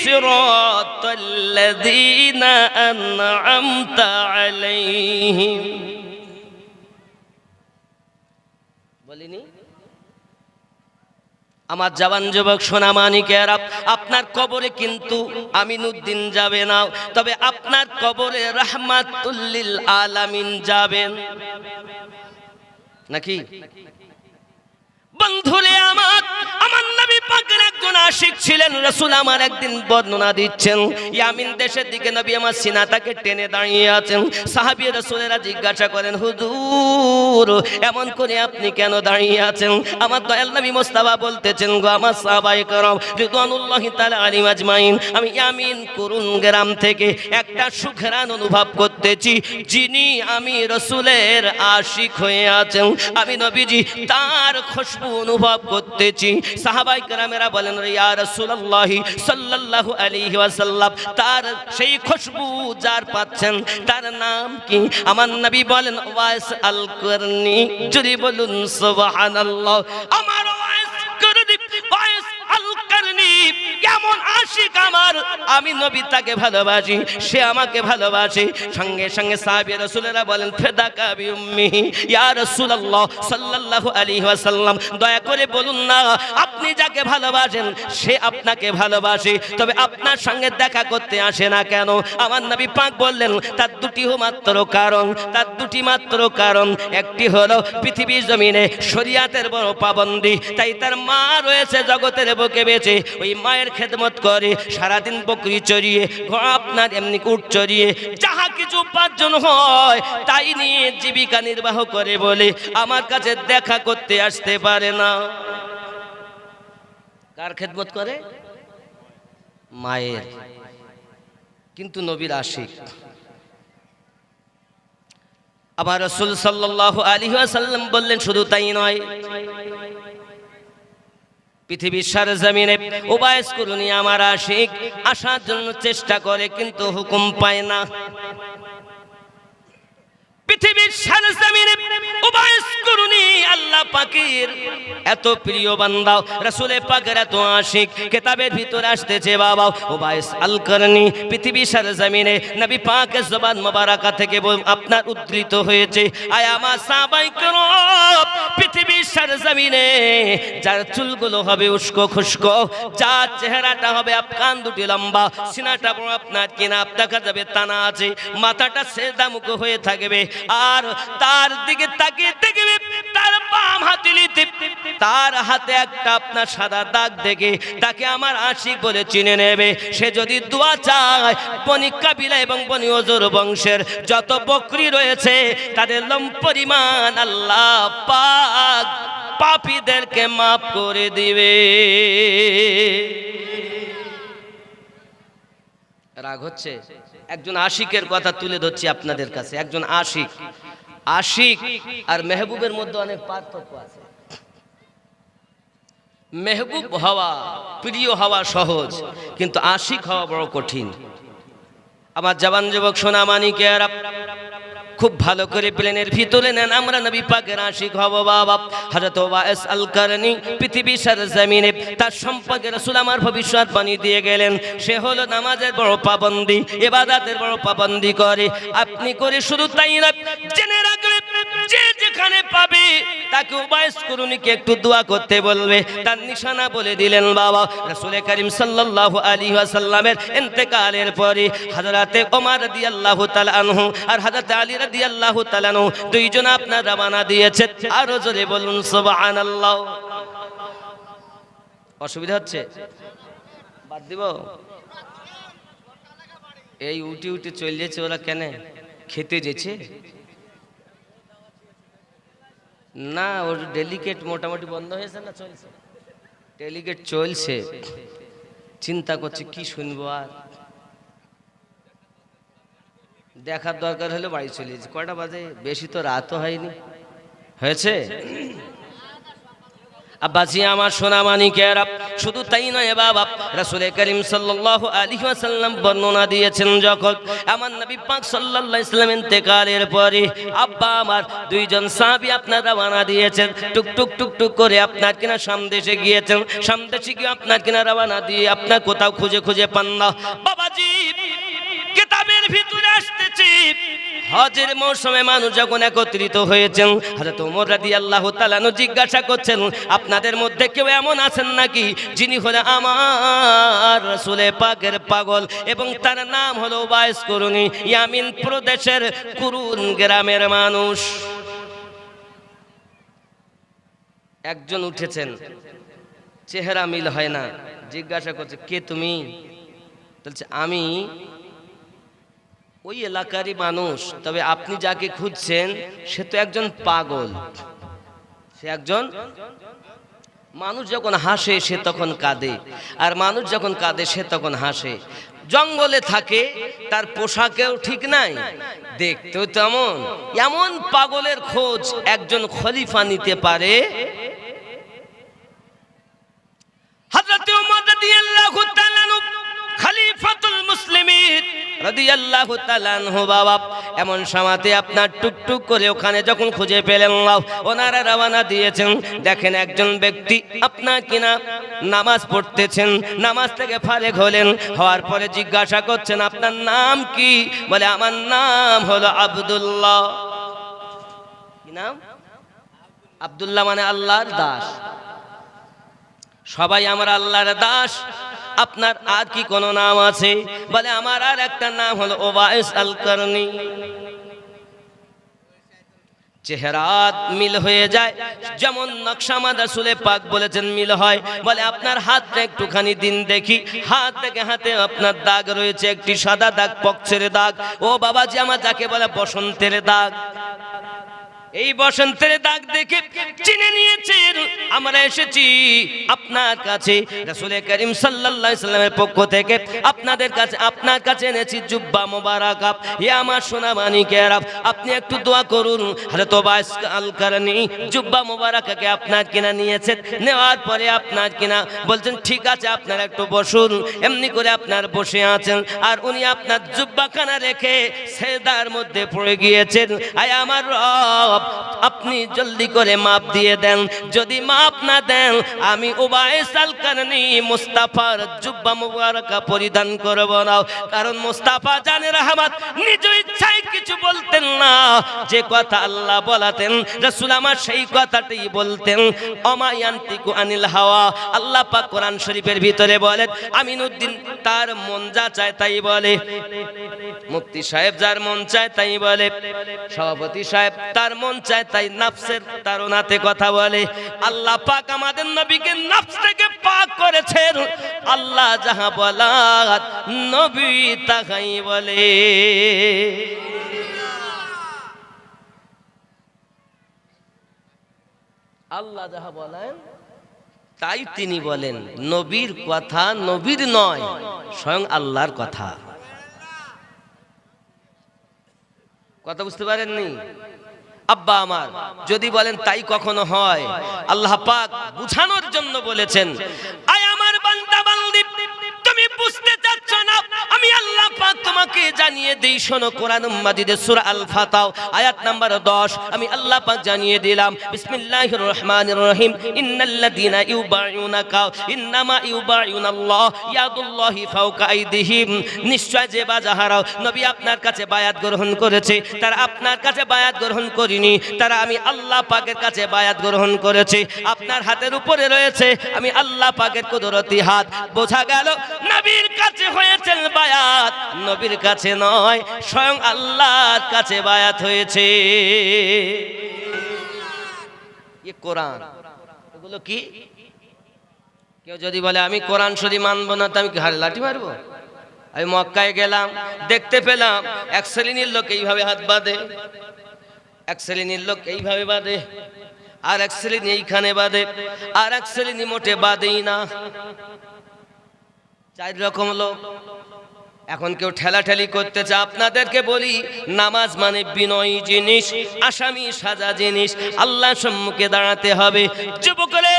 সিরাতাল্লাযীনা আন'আমতা আলাইহিম। বলিনি? আমার জওয়ান যুবক সোনা মানিকেরা, আপনার কবরে কিন্তু আমিনুদ্দিন যাবে না, তবে আপনার কবরে রাহমাতুল লিল আলামিন যাবেন নাকি? বন্ধুরে আমার, আমার নবী পাকের একজন আশিক ছিলেন। রাসূল আমার একদিন বর্ণনা দিচ্ছেন, ইয়ামিন দেশের দিকে নবী আমার সিনাটাকে টেনে দাঁড়িয়ে আছেন। সাহাবী রাসূলেরা জিজ্ঞাসা করেন, হুজুর এমন করে আপনি কেন দাঁড়িয়ে আছেন? আমার দয়াল নবী মুস্তাফা বলতেছেন, গো আমার সাহাবায়ে কেরাম রিদওয়ানুল্লাহি তাআলা আলাইহিম আজমাইন, আমি ইয়ামিন কুরুন গ্রাম থেকে একটা সুঘ্রাণ অনুভব করতেছি, যিনি আমি রাসূলের আশিক হয়ে আছেন। আমি নবীজি তার খুশবু অনুভব করতেছি। সাহাবায়ে কেরামেরা বলেন, ইয়া রাসূলুল্লাহ সাল্লাল্লাহু আলাইহি ওয়াসাল্লাম, তার সেই খুশবু যার পাচ্ছেন তার নাম কি? আমার নবী বলেন, ওয়াইস আল করনি। যদি বলুন সুবহানাল্লাহ। আমার ওয়াইস করনি, ওয়াইস আল করনি কেমন আশিক আমার, আমি নবী তাকে ভালোবাসি, সে আমাকে ভালোবাসে। সঙ্গে সঙ্গে সাহাবী রাসূলেরা বলেন, ফিদাকা বি উম্মিহি ইয়া রাসূলুল্লাহ সাল্লাল্লাহু আলাইহি ওয়াসাল্লাম, দয়া করে বলুন না আপনি যাকে ভালোবাসেন সে আপনাকে ভালোবাসে, তবে আপনার সঙ্গে দেখা করতে আসে না কেন? আমার নবী পাক বললেন, তার দুটি মাত্র কারণ, তার দুটি মাত্র কারণ। একটি হলো পৃথিবীর জমিনে শরীয়তের বড় পাবন্দি, তাই তার মা রয়েছে জগতের বুকে বেঁচে, ওই মায়ের খেদমত করে, সারাদিন বকরি চড়িয়ে, আপনার এমনি উট চড়িয়ে যাহা কিছু উপার্জন হয় তাই নিয়ে জীবিকা নির্বাহ করে বলে আমার কাছে দেখা করতে আসতে পারে না। কার খেদমত করে? মায়ের। কিন্তু নবীর আশিক। আমার রাসূল সাল্লাল্লাহু আলাইহি ওয়াসাল্লাম বললেন, শুধু তাই নয়, পৃথিবীর সরজমিনে উবাইস কুরুনি আমার আশিক আসার জন্য চেষ্টা করে কিন্তু হুকুম পায় না। পৃথিবীর সরজমিনে উবাইস কুরুনি আল্লাহ পাকের এত প্রিয় বান্দা, রাসূল পাকের এত আশিক, কিতাবের ভিতরে আসতেছে বাবা উবাইস আল করনি পৃথিবী সরজমিনে নবী পাকের জবান মোবারকা থেকে আপনার উদ্ধৃত হয়েছে। আয় আমার সাহাবায়ে কেরাম, পৃথিবীর সরজমিনে যার চুলগুলো হবে উস্কো খুস্কো, যার চেহারাটা হবে কান দুটি লম্বা, সিনাটা বড় আপনার কিনা দেখা যাবে টানা আছে, মাথাটা সেজদামুখ হয়ে থাকবে, আর তার দিকে তাকিয়ে দেখবে তার বাম হাতিলিতে তার হাতে একটা আপনার সাদা দাগ দেখে তাকে আমার আশিক বলে চিনে নেবে। সে যদি দোয়া চায়, বনি কাবিলা এবং বনি ওজর বংশের যত বকরি রয়েছে তাদের লম পরিমাণ আল্লাহ পাক পাপীদেরকে মাফ করে দিবে। রাগ হচ্ছে? একজন আশিকের কথা তুলে ধরছি আপনাদের কাছে। একজন আশিক, আশিক আর মেহবুবের মধ্যে অনেক পার্থক্য আছে। মেহবুব হওয়া, প্রিয় হওয়া সহজ, কিন্তু আশিক হওয়া বড় কঠিন। আমার জওয়ান যুবক সোনা মানিকেরা খুব ভালো করে প্লেনের ভিতরে নেন, আমরা নবী পাকের আশিক হব বাবা। হযরত ওয়াইস আল করনি পৃথিবী সরজমিনে তার সম্পর্কে রাসূল আমার ভবিষ্যৎবাণী দিয়ে গেলেন। সে হলো নামাজের বড় পাবন্দি, ইবাদতের বড় পাবন্দি করে। আপনি করে শুধু তাই না, জেনে রাখবেন যে যেখানে পাবে তাকে ওয়াইস করনিকে একটু দোয়া করতে বলবে। তার নিশানা বলে দিলেন বাবা। রাসূল করিম সাল্লাল্লাহু আলাইহি ওয়াসাল্লামের ইন্তেকালের পরে হযরতে ওমর রাদিয়াল্লাহু তাআলা আনহু আর হযরত আলী রাদিয়াল্লাহু তাআলা আনহু দুইজন আপনার রওনা দিয়েছেন। আরো জোরে বলুন সুবহানাল্লাহ। অসুবিধা হচ্ছে? বাদ দিব? এই উঠি উঠি চলে যাচ্ছে ওরা, কেন খেতে যেছে না? ওর ডেলিগেট মোটামুটি বন্ধ হয়েছে না চলছে? ডেলিগেট চলছে, চিন্তা করছে কি শুনবো। আর দেখার দরকার হলে বাড়ি চলে যাচ্ছে। কয়টা বাজে? বেশি তো রাতও হয়নি, হয়েছে? আব্বাজি আমার সোনা মানিকেরা, শুধু তাই নয় বাবা, রাসূল করিম সাল্লাল্লাহু আলাইহি ওয়াসাল্লাম বর্ণনা দিয়েছেন যখন আমার নবী পাক সাল্লাল্লাহু আলাইহি ওয়াসাল্লাম ইন্তেকালের পরে আব্বা আমার দুইজন সাহাবী আপনার রওনা দিয়েছেন, টুক টুক টুক টুক করে আপনার কিনা সামদেশে গিয়েছেন। সামদেশে গিয়ে আপনার কিনা রওনা দিয়ে আপনার কোথাও খুঁজে খুঁজে পান না। বাবাজি কিতাবের ভিতরে আসতেছে হজের মৌসুমে মানুষ যখন একত্রিত হয়েছেন, হযরত ওমর রাদিয়াল্লাহু তাআলা আনহু জিজ্ঞাসা করছেন, আপনাদের মধ্যে কেউ এমন আছেন নাকি যিনি হলেন আমার রাসূল পাকের পাগল, এবং তার নাম হলো ওয়াইস করনি, ইয়ামিন প্রদেশের কুরুন গ্রামের মানুষ। একজন উঠেছেন, চেহারা মিল হয় না, জিজ্ঞাসা করছে কে তুমি? বলছে আমি ওই এলাকারই মানুষ, তবে আপনি যাকে খুঁজছেন সে তো একজন পাগল। সে একজন মানুষ যখন হাসে সে তখন কাঁদে, আর মানুষ যখন কাঁদে সে তখন হাসে। জঙ্গলে থাকে, তার পোশাকেও ঠিক নাই, দেখতেও তেমন। এমন পাগলের খোঁজ একজন খলিফা নিতে পারে? হযরত ওমর রাদিয়াল্লাহু তাআলা খলিফাতুল মুসলিমিন রাদিয়াল্লাহু তাআলা আনহু বাবা এমন সময়তে আপনার টুকটুক করে ওখানে যখন খুঁজে পেলেন, ওনারা রওনা দিয়েছেন। দেখেন একজন ব্যক্তি আপনার কিনা নামাজ পড়তেছেন, নামাজ থেকে ফারেক হলেন, হওয়ার পরে জিজ্ঞাসা করছেন আপনার নাম কি? বলে আমার নাম হলো আব্দুল্লাহ। কি নাম? আব্দুল্লাহ মানে আল্লাহর দাস। সবাই আমরা আল্লাহর দাস, আপনার আর কি কোনো নাম আছে? বলে আমার আর একটা নাম হলো ওয়াইস আল করনি। চেহারা মিল হয়ে যায়, যেমন নকশামাদ রাসূল পাক বলেছেন মিল হয়। বলে আপনার হাতটা একটুখানি দিন দেখি। হাত থেকে হাতে আপনার দাগ রয়েছে, একটি সাদা দাগ, পক্ষের দাগ। ও বাবাজি আমার যাকে বলে বসন্তের দাগ। এই বসন্তের দাগ দেখে চিনে নিয়েছেন আমরা এসেছি আপনার কাছে। রাসূল করিম সাল্লাল্লাহু আলাইহি সাল্লামের পক্ষ থেকে আপনার কাছে এনেছি জুব্বা মোবারকা। হে আমার সোনা মানিকেরা, আপনি একটু দোয়া করুন। হযরত ওয়াইস আল করনি জুব্বা মোবারকাকে আপনার কিনা নিয়েছেন, নেওয়ার পরে আপনার কিনা বলছেন ঠিক আছে আপনারা একটু বসুন। এমনি করে আপনার বসে আছেন, আর উনি আপনার জুব্বাখানা রেখে সেজদার মধ্যে পড়ে গিয়েছেন। আয় আমার রব, বাপ আপনি জলদি করে মাপ দিয়ে দেন, যদি মাপ না দেন আমি উবাইস আল কারনি মুস্তাফার জুব্বা মুবারাকা পরিধান করব না। কারণ মুস্তাফা জানে রহমত নিজ ইচ্ছায় কিছু বলতেন না, যে কথা আল্লাহ বলাতেন রাসূল আমার সেই কথাটাই বলতেন। ওমা ইয়ান্তিকু আনিল হাওয়া, আল্লাহ পাক কোরআন শরীফের ভিতরে বলেন আমিনুদ্দিন তার মন যা চায় তাই বলে, মুফতি সাহেব যার মন চায় তাই বলে, সভাপতি সাহেব তার মন চায় তাই নফসের তাড়নাতে কথা বলে। আল্লাহ পাক আমাদের নবীকে নফস থেকে পাক করেছেন, আল্লাহ যাহা বলাত নবী তাহাই বলে। আল্লাহ যাহা বলেন তাই তিনি বলেন, নবীর কথা নবীর নয়, স্বয়ং আল্লাহর কথা। কথা বুঝতে পারেননি? আব্বা আমার যদি বলেন তাই কখনো হয়? আল্লাহ পাক বুঝানোর জন্য বলেছেন, আয় আমার বান্দা বান্দি তুমি বুঝতে চাচ্ছ না, আমি আল্লাহ পাক তোমাকে জানিয়ে দেই, শোনো কোরআন মাজিদের সূরা আল ফাতাহ আয়াত নাম্বার 10 আমি আল্লাহ পাক জানিয়ে দিলাম, বিসমিল্লাহির রহমানির রহিম, ইন্নাল্লাযীনা ইউবাইউনাকা ইন্নামা ইউবাইউনাল্লাহ ইয়াদুল্লাহি ফাওকা আইদিহিম, নিশ্চয় যে বাজাহারা নবী আপনার কাছে বায়াত গ্রহণ করেছে তারা আপনার কাছে বায়াত গ্রহণ করেনি, তারা আমি আল্লাহ পাকের কাছে বায়াত গ্রহণ করেছে। আপনার হাতের উপরে রয়েছে আমি আল্লাহ পাকের কুদরতি হাত। বোঝা গেল নবীর কাছে হয়েছেন বায়াত, নবীর কাছে নয়, স্বয়ং আল্লাহর কাছে বায়াত হয়েছে। এই কোরআন, এগুলো কি? কেউ যদি বলে আমি কোরআন শরীফ মানবো না, তো আমি কি হাড়ে লাঠি মারবো? আমি মক্কায় গেলাম, দেখতে পেলাম এক শ্রেণীর লোক এইভাবে হাত বাঁধে, এক শ্রেণীর লোক এইভাবে বাঁধে, আর এক শ্রেণী এইখানে বাঁধে, আর এক শ্রেণী মোটে বাঁধেই না। 4 রকম লোক। এখন কেউ ঠেলাঠেলি করতে চায়, আপনাদেরকে বলি নামাজ মানে বিনয়ী জিনিস, আসামি সাজা জিনিস, আল্লাহর সম্মুখে দাঁড়াতে হবে। যুবকরে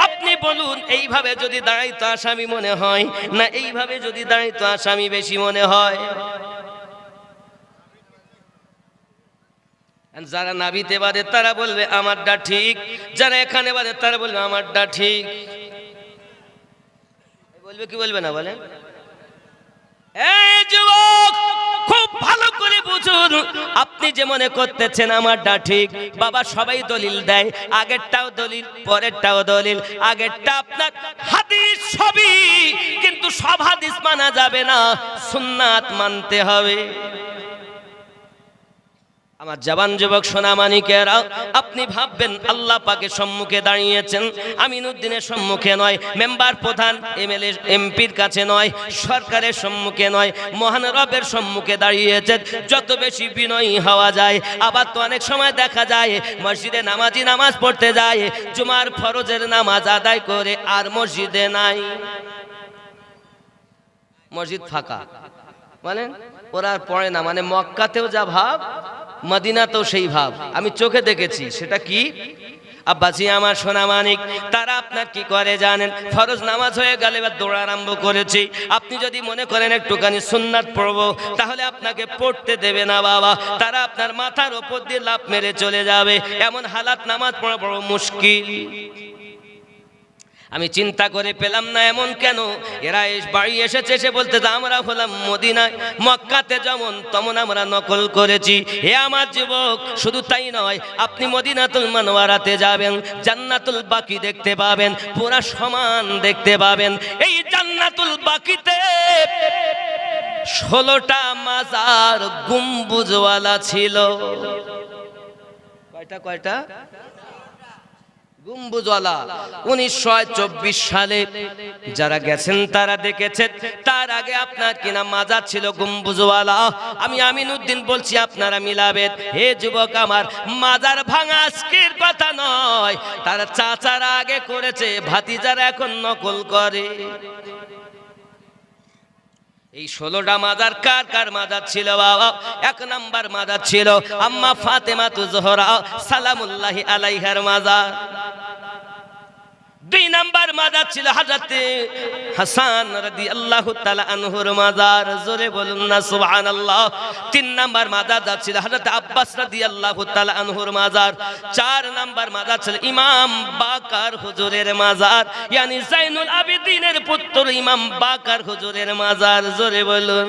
আপনি বলুন, এইভাবে যদি দাঁড়াই তো আসামি মনে হয় না এইভাবে যদি দাঁড়াই তো আসামি বেশি মনে হয়? যারা নাভিতে বাঁধে তারা বলবে আমারটা ঠিক, যারা এখানে বাঁধে তারা বলবে আমারটা ঠিক। বলবে কি বলবে না বলেন? এই যুবক খুব ভালো করে বুঝুন, আপনি যে মনে করতেছেন আমারটা ঠিক, বাবা সবাই দলিল দেয়, আগেরটাও দলিল পরেরটাও দলিল, আগেরটা আপনার হাদিস সবই, কিন্তু সব হাদিস মানা যাবে না, সুন্নাত মানতে হবে। আমার জবান যুবক সোনা মানিকেরা, আপনি ভাববেন আল্লাহ পাকের সম্মুখে দাঁড়িয়েছেন, আমিনুদ্দিনের সম্মুখে নয়, মেম্বার প্রধান এমএলএ এমপির কাছে নয়, সরকারের সম্মুখে নয়, মহান রবের সম্মুখে দাঁড়িয়েছেন। যত বেশি বিনয়ী হওয়া যায়। আবার তো অনেক সময় দেখা যায় মসজিদে নামাজি নামাজ পড়তে যায়, জুমার ফরজের নামাজ আদায় করে আর মসজিদে নাই, মসজিদ ফাঁকা, মানে ওরা আর পড়ে না। মানে মক্কাতেও যা ভাব মদিনাতেও সেই ভাব, আমি চোখে দেখেছি। সেটা কি আব্বাজি আমার সোনা মানিক, তারা আপনার কি করে জানেন? ফরজ নামাজ হয়ে গেলে এবার দৌড় আরম্ভ করেছি। আপনি যদি মনে করেন একটুখানি সুন্নাত পড়বো, তাহলে আপনাকে পড়তে দেবে না বাবা, তারা আপনার মাথার ওপর দিয়ে লাফ মেরে চলে যাবে। এমন হালাত নামাজ পড়া বড় মুশকিল। আমি চিন্তা করে পেলাম না এমন কেন, এরা বাড়ি এসেছে, এসে বলতে আমরা হলাম মদিনায়, মক্কাতে যেমন তেমন আমরা নকল করেছি। হে আমার যুবক, শুধু তাই নয়, আপনি মদিনাতুল মুনাওয়ারাতে যাবেন, জান্নাতুল বাকি দেখতে পাবেন, পুরা সমান দেখতে পাবেন। এই জান্নাতুল বাকিতে 16টা মাজার গম্বুজওয়ালা ছিল। কয়টা গম্বুজওয়ালা। 1924 সালে যারা গেছেন তারা দেখেছেন, তার আগে আপনার কিনা মাজার ছিল গম্বুজওয়ালা। আমি আমিনুদ্দিন বলছি, আপনারা মিলাবেন। হে যুবক আমার, মাজার ভাঙা আজকের কথা নয়, তারা চাচারা আগে করেছে, ভাতিজারা এখন নকল করে। এই 16টা মাজার কার কার মাজার ছিল বাবা? 1 নাম্বার মাজার ছিল আম্মা ফাতেমা জোহরা সালামুল্লাহি আলাইহার মাজার। দুই নাম্বার মাজার ছিল হযরতে হাসান রাদিয়াল্লাহু তাআলা আনহুর মাজার, জোরে বলুন না সুবহানাল্লাহ। তিন নাম্বার মাজার ছিল হযরতে আব্বাস রাদিয়াল্লাহু তাআলা আনহুর মাজার। চার নাম্বার মাজার ছিল ইমাম বাকার হুজুরের মাজার, ইয়ানি জাইনুল আবেদিনের পুত্র ইমাম বাকার হুজুরের মাজার, জোরে বলুন।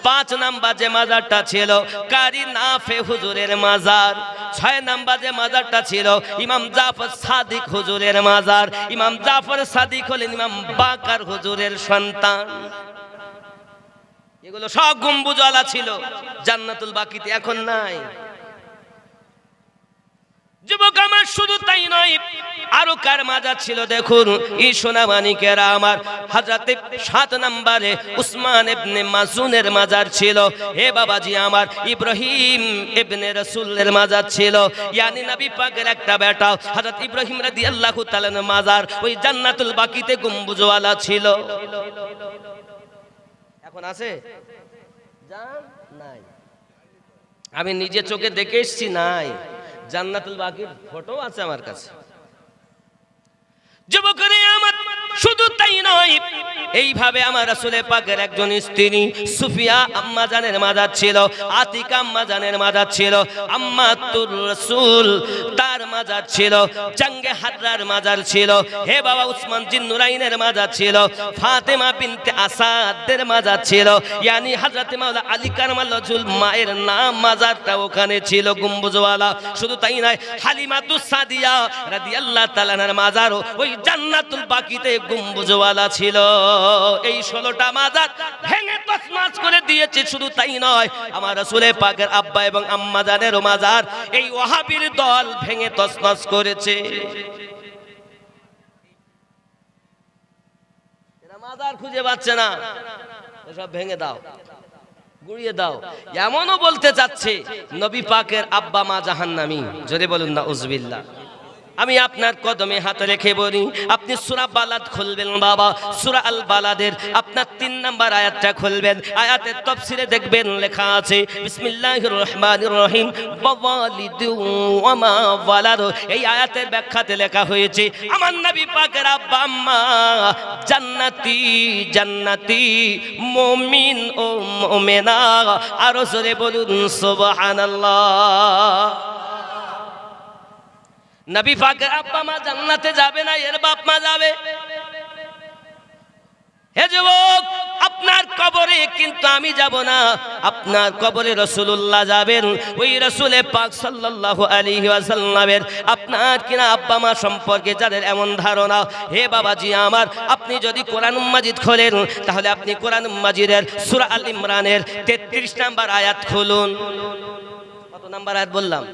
পাঁচ নাম্বার যে মাজারটা ছিল কারি নাফে হুজুরের মাজার। ছয় নাম্বার যে মাজারটা ছিল ইমাম জাফর সাদিক হুজুরের মাজার। ইমাম জাফর সাদিক হলেন ইমাম বাকার হুজুরের সন্তান। এগুলো সব গম্বুজওয়ালা ছিল জান্নাতুল বাকিতে, এখন নাই। যুবক আমার, শুধু তাই নয়, আরো কার মাজার ছিল দেখুন এই সোনামানিকেরা আমার। হযরতে 7 নম্বরে উসমান ইবনে মাসউনের মাজার ছিল। হে বাবাজি আমার, ইব্রাহিম ইবনে রাসূলের মাজার ছিল, ইয়ানি নবী পাকের একটা বেটা হযরত ইব্রাহিম রাদিয়াল্লাহু তাআলার মাজার ওই জান্নাতুল বাকিতে গম্বুজওয়ালা ছিল। এখন আছে? জান নাই, আমি নিজে চোখে দেখে এসেছি, নাই। জান্নাতুল বাকির ফটো আছে আমার কাছে। যুবকরে আমার, শুধু তাই নয়, এইভাবে আমার রাসূলের পাকের একজন স্ত্রী সুফিয়া আম্মা জানের মাজার ছিল, আতিকা আম্মা জানের মাজার ছিল, আম্মাতুর রাসূল তার মাজার ছিল, জাঙ্গে হাররার মাজার ছিল। হে বাবা, উসমান জিন্নুরাইনের মাজার ছিল, ফাতেমা বিনতে আসাদের মাজার ছিল, ইয়ানি হযরত মাওলা আলী কারমাল্লাহুল মায়ের নাম মাজারটা ওখানে ছিল গম্বুজওয়ালা। শুধু তাই নয়, হালিমাতুস সাদিয়া রাদিয়াল্লাহু তাআলার মাজারও ওই জান্নাতুল বাকিতে গম্বুজওয়ালা ছিল। এই 16টা মাজার ভেঙে তছনছ করে দিয়েছে। শুধু তাই নয়, আমার রাসূলের পাকের আব্বা এবং আম্মা জানেরও মাজার এই ওয়াহাবীর দল ভেঙে তছনছ করেছে। এরা মাজার খুঁজে পাচ্ছে না, সব ভেঙে দাও, গুড়িয়ে দাও। এমনও বলতে যাচ্ছে নবী পাকের আব্বা মা জাহান্নামী, জোরে বলুন না উযবিল্লাহ। আমি আপনার কদমে হাত রেখে বলি, আপনি সূরা বালাদ খুলবেন বাবা, সূরা আল বালাদের আপনার 3 নাম্বার আয়াতটা খুলবেন। আয়াতের তাফসীরে দেখবেন লেখা আছে বিসমিল্লাহির রহমানির রহিম ওয়ালিদু ওয়া মা ওয়ালাদ। এই আয়াতের ব্যাখ্যাতে লেখা হয়েছে আমার নবী পাকের আব্বা আম্মা জান্নাতি জান্নাতি, মুমিন ও মুমিনা। আরো জোরে বলুন সুবহানাল্লাহ। নবী পাকের আব্বা মা জান্নাতে যাবে না, এর বাপ মা যাবে। হে যুবক, আপনার কবরে কিন্তু আমি যাব না, আপনার কবরে রাসূলুল্লাহ যাবেন। ওই রাসূলে পাক সাল্লাল্লাহু আলাইহি ওয়াসাল্লামের আপনার কিনা আব্বা মা সম্পর্কে যাদের এমন ধারণা, হে বাবাজি আমার, আপনি যদি কোরআন মাজিদ খোলেন তাহলে আপনি কোরআন মাজিদের সূরা আল ইমরানের 33 নাম্বার আয়াত খুলুন। কত নাম্বার আয়াত বললাম?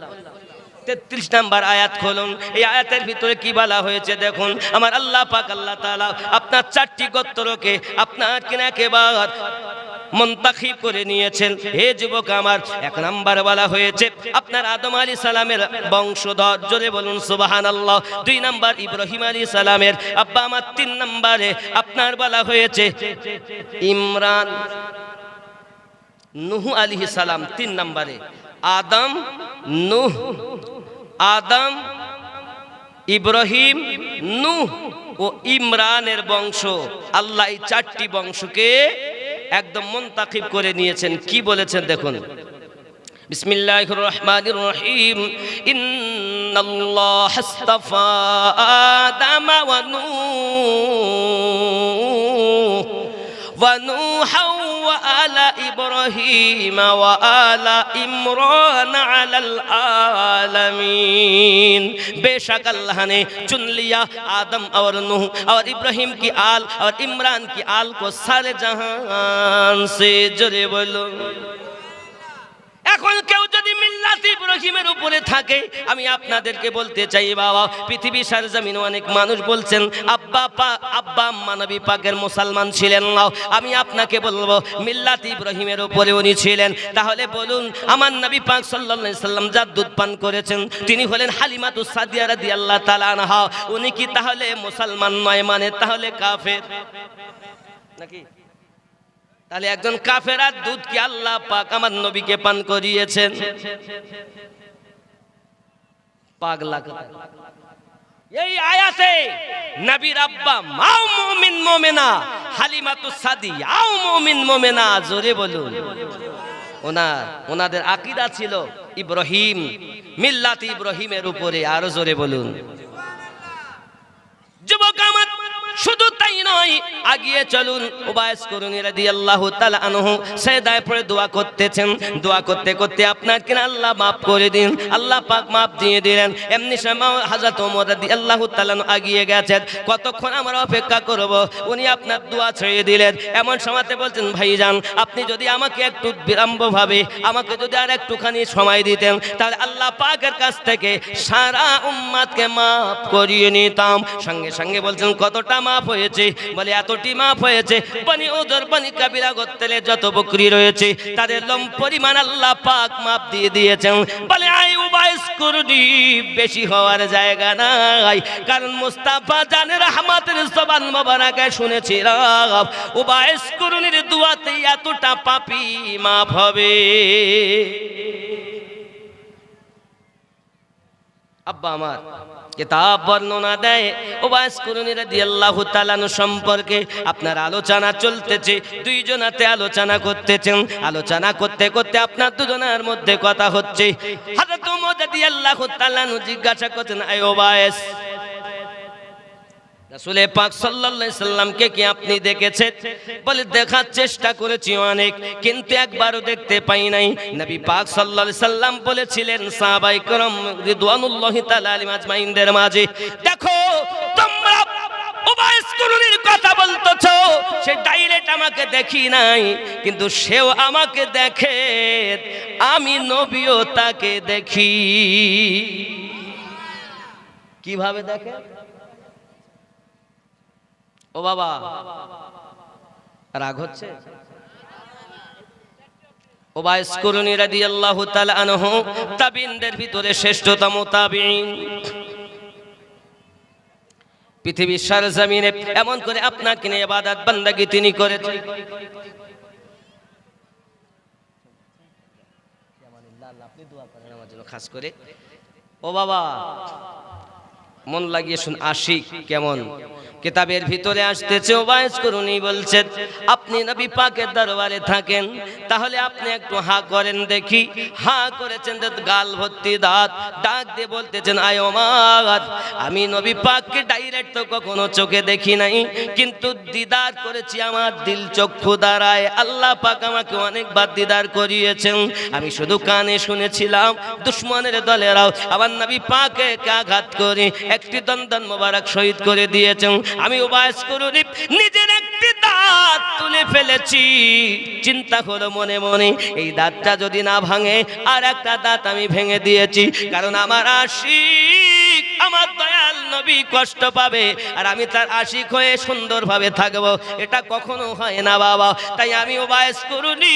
33 নাম্বার আয়াত খুলুন। এই আয়াতের ভিতরে কি বলা হয়েছে দেখুন। আমার আল্লাহ পাক আল্লাহ তাআলা আপনার 4টি গোত্রকে আপনার কিনা একেবারে মুনতাখিব করে নিয়েছেন। হে যুবক আমার, 1 নাম্বার বলা হয়েছে আপনার আদম আলাইহিস সালামের বংশধর, জোরে বলুন সুবহানাল্লাহ। 2 নাম্বার ইব্রাহিম আলাইহিস সালামের আব্বা আমার। 3 নাম্বারে আপনার বলা হয়েছে ইমরান নূহ আলাইহিস সালাম। 3 নাম্বারে আদম নূহ, আদম ইব্রাহিম নূহ ও ইমরানের বংশ। আল্লাহ এই 4টি বংশকে একদম মুনতাকিব করে নিয়েছেন। কি বলেছেন দেখুন, বিসমিল্লাহির রহমানির রহিম ইন্নাল্লাহ ইসতাফা আদম ওয়া নূহা ওয়া আলা ইব্রাহিম ওয়া আলা ইমরান আলাল আলামিন। बेशक अल्लाह ने चुन लिया आदम और नूह और इब्राहिम की आल और इमरान की आल को सारे जहान से। जोरे बोलो। এখন কেউ যদি মিল্লাত ইব্রাহিমের উপরে থাকে, আমি আপনাদেরকে বলতে চাই বাবা, পৃথিবীর সরজমিনে অনেক মানুষ বলছেন আব্বা আম্মা নবী পাকের মুসলমান ছিলেন না। আমি আপনাকে বলবো মিল্লাত ইব্রাহিমের উপরে উনি ছিলেন। তাহলে বলুন আমার নবী পাক সাল্লাল্লাহু আলাইহি সাল্লাম যার দুধ পান করেছেন তিনি হলেন হালিমাতুস সাদিয়া রাদিয়াল্লাহু তাআলা আনহা। উনি কি তাহলে মুসলমান নয়, মানে তাহলে কাফের নাকি? তাহলে একজন কাফেরার দুধ কি আল্লাহ পাক আমার নবীকে পান করিয়েছেন? পাগলা কথা, এই আয়াতে নবীর আব্বা মাও মুমিন মুমিনা হালিমাতুস সাদিয়াও মুমিন মুমিনা, জোরে বলুন। ওনাদের আকীদা ছিল ইব্রাহিম, মিল্লাত ইব্রাহিমের উপরে, আরো জোরে বলুন। যুবক আমার, শুধু তাই নয়, আগিয়ে চলুন। উবাইস কুরনি রাদিয়াল্লাহু তাআলা আনহু সেজদায় পড়ে দোয়া করতেছেন। দোয়া করতে করতে আপনার কিনা আল্লাহ মাফ করে দিন, আল্লাহ পাক মাফ দিয়ে দিলেন। এমনি সময় হযরত ওমর রাদিয়াল্লাহু তাআলা আগিয়ে গেছেন। কতক্ষণ আমরা অপেক্ষা করব? উনি আপনার দোয়া ছেড়ে দিলেন। এমন সময়তে বলছেন, ভাইজান আপনি যদি আমাকে একটু বিলম্বভাবে, আমাকে যদি আর একটুখানি সময় দিতেন, তাহলে আল্লাহ পাকের কাছ থেকে সারা উম্মতকে মাফ করিয়ে নিতাম। সঙ্গে সঙ্গে বলছেন, কতটা মাফ হয়েছে? বলে এতটি মাফ হয়েছে, বনি উযর বনি কাবিলা গোত্রের যত বকরি রয়েছে তাদের লম পরিমাণ আল্লাহ পাক মাফ দিয়ে দিয়েছেন। বলে আই উবাইস কুরনি, বেশি হওয়ার জায়গা নাই, কারণ মুস্তাফা জানের রহমতের জবান মোবারকে শুনেছিলাম উবাইস কুরনির দুয়াতে এতটা পাপী মাফ হবে। আব্বা আমার কিতাব বর্ণনা দেয় উবাইস কুরনি রাদিয়াল্লাহু তাআলা আনহু সম্পর্কে আপনার আলোচনা চলতেছে, দুইজনাতে আলোচনা করতেছেন। আলোচনা করতে করতে আপনার দুজনের মধ্যে কথা হচ্ছে। হযরত ওমর রাদিয়াল্লাহু তাআলা আনহু জিজ্ঞাসা করতেন, আয় উবাইস, রাসূল পাক সাল্লাল্লাহু আলাইহি সাল্লামকে কি আপনি দেখেছেন? বলে দেখার চেষ্টা করেছি অনেক, কিন্তু একবারও দেখতে পাই নাই। নবী পাক সাল্লাল্লাহু আলাইহি সাল্লাম বলেছিলেন সাহাবায়ে কেরাম রিদওয়ানুল্লাহি তাআলা আলাইহিম আজমাইনদের মাঝে, দেখো তোমরা উবাইস কুরনির কথা বলতেছো, সে ডাইরেক্ট আমাকে দেখি নাই, কিন্তু সেও আমাকে দেখে, আমি নবীও তাকে দেখি। কিভাবে দেখে? ও বাবা, রাগ হচ্ছে? উবাইস কুরনি রাদিয়াল্লাহু তাআলা আনহু তাবিনদের ভিতরে শ্রেষ্ঠতম তাবিন। পৃথিবীর সরজমিনে এমন করে আপনাকে নিয়ে ইবাদত বান্দাগি তিনি করেছেন। আপনি দোয়া করেন আমার জন্য খাস করে। ও বাবা, মন লাগিয়ে শুন, আশিক কেমন কিতাবের ভিতরে আসতেছে। উবাইস কুরনি বলছেন, আপনি নবী পাকের দরবারে থাকেন, তাহলে আপনি একটু হা করেন দেখি। হা করেছেন, গাল ভর্তি দাঁত, ডাক দিয়ে বলতেছেন, আয় ওমর, আমি নবী পাককে ডাইরেক্ট তো কখনো চোখে দেখি নাই, কিন্তু দিদার করেছি আমার দিল চক্ষু দ্বারায়। আল্লাহ পাক আমাকে অনেকবার দিদার করিয়েছেন, আমি শুধু কানে শুনেছিলাম। দুশমনের দলেরাও আমার নবী পাকে আঘাত করে একটি দন্দন মোবারক শহীদ করে দিয়েছেন। আমি উবাইস কুরনি নিজের একটি দাঁত তুলে ফেলেছি। চিন্তা হলো মনে মনে, এই দাঁতটা যদি না ভাঙে আর একটা দাঁত আমি ভেঙে দিয়েছি, কারণ আমার আশিক, আমার দয়াল নবী কষ্ট পাবে, আর আমি তার আশিক হয়ে সুন্দরভাবে থাকবো, এটা কখনো হয় না বাবা। তাই আমি উবাইস কুরনি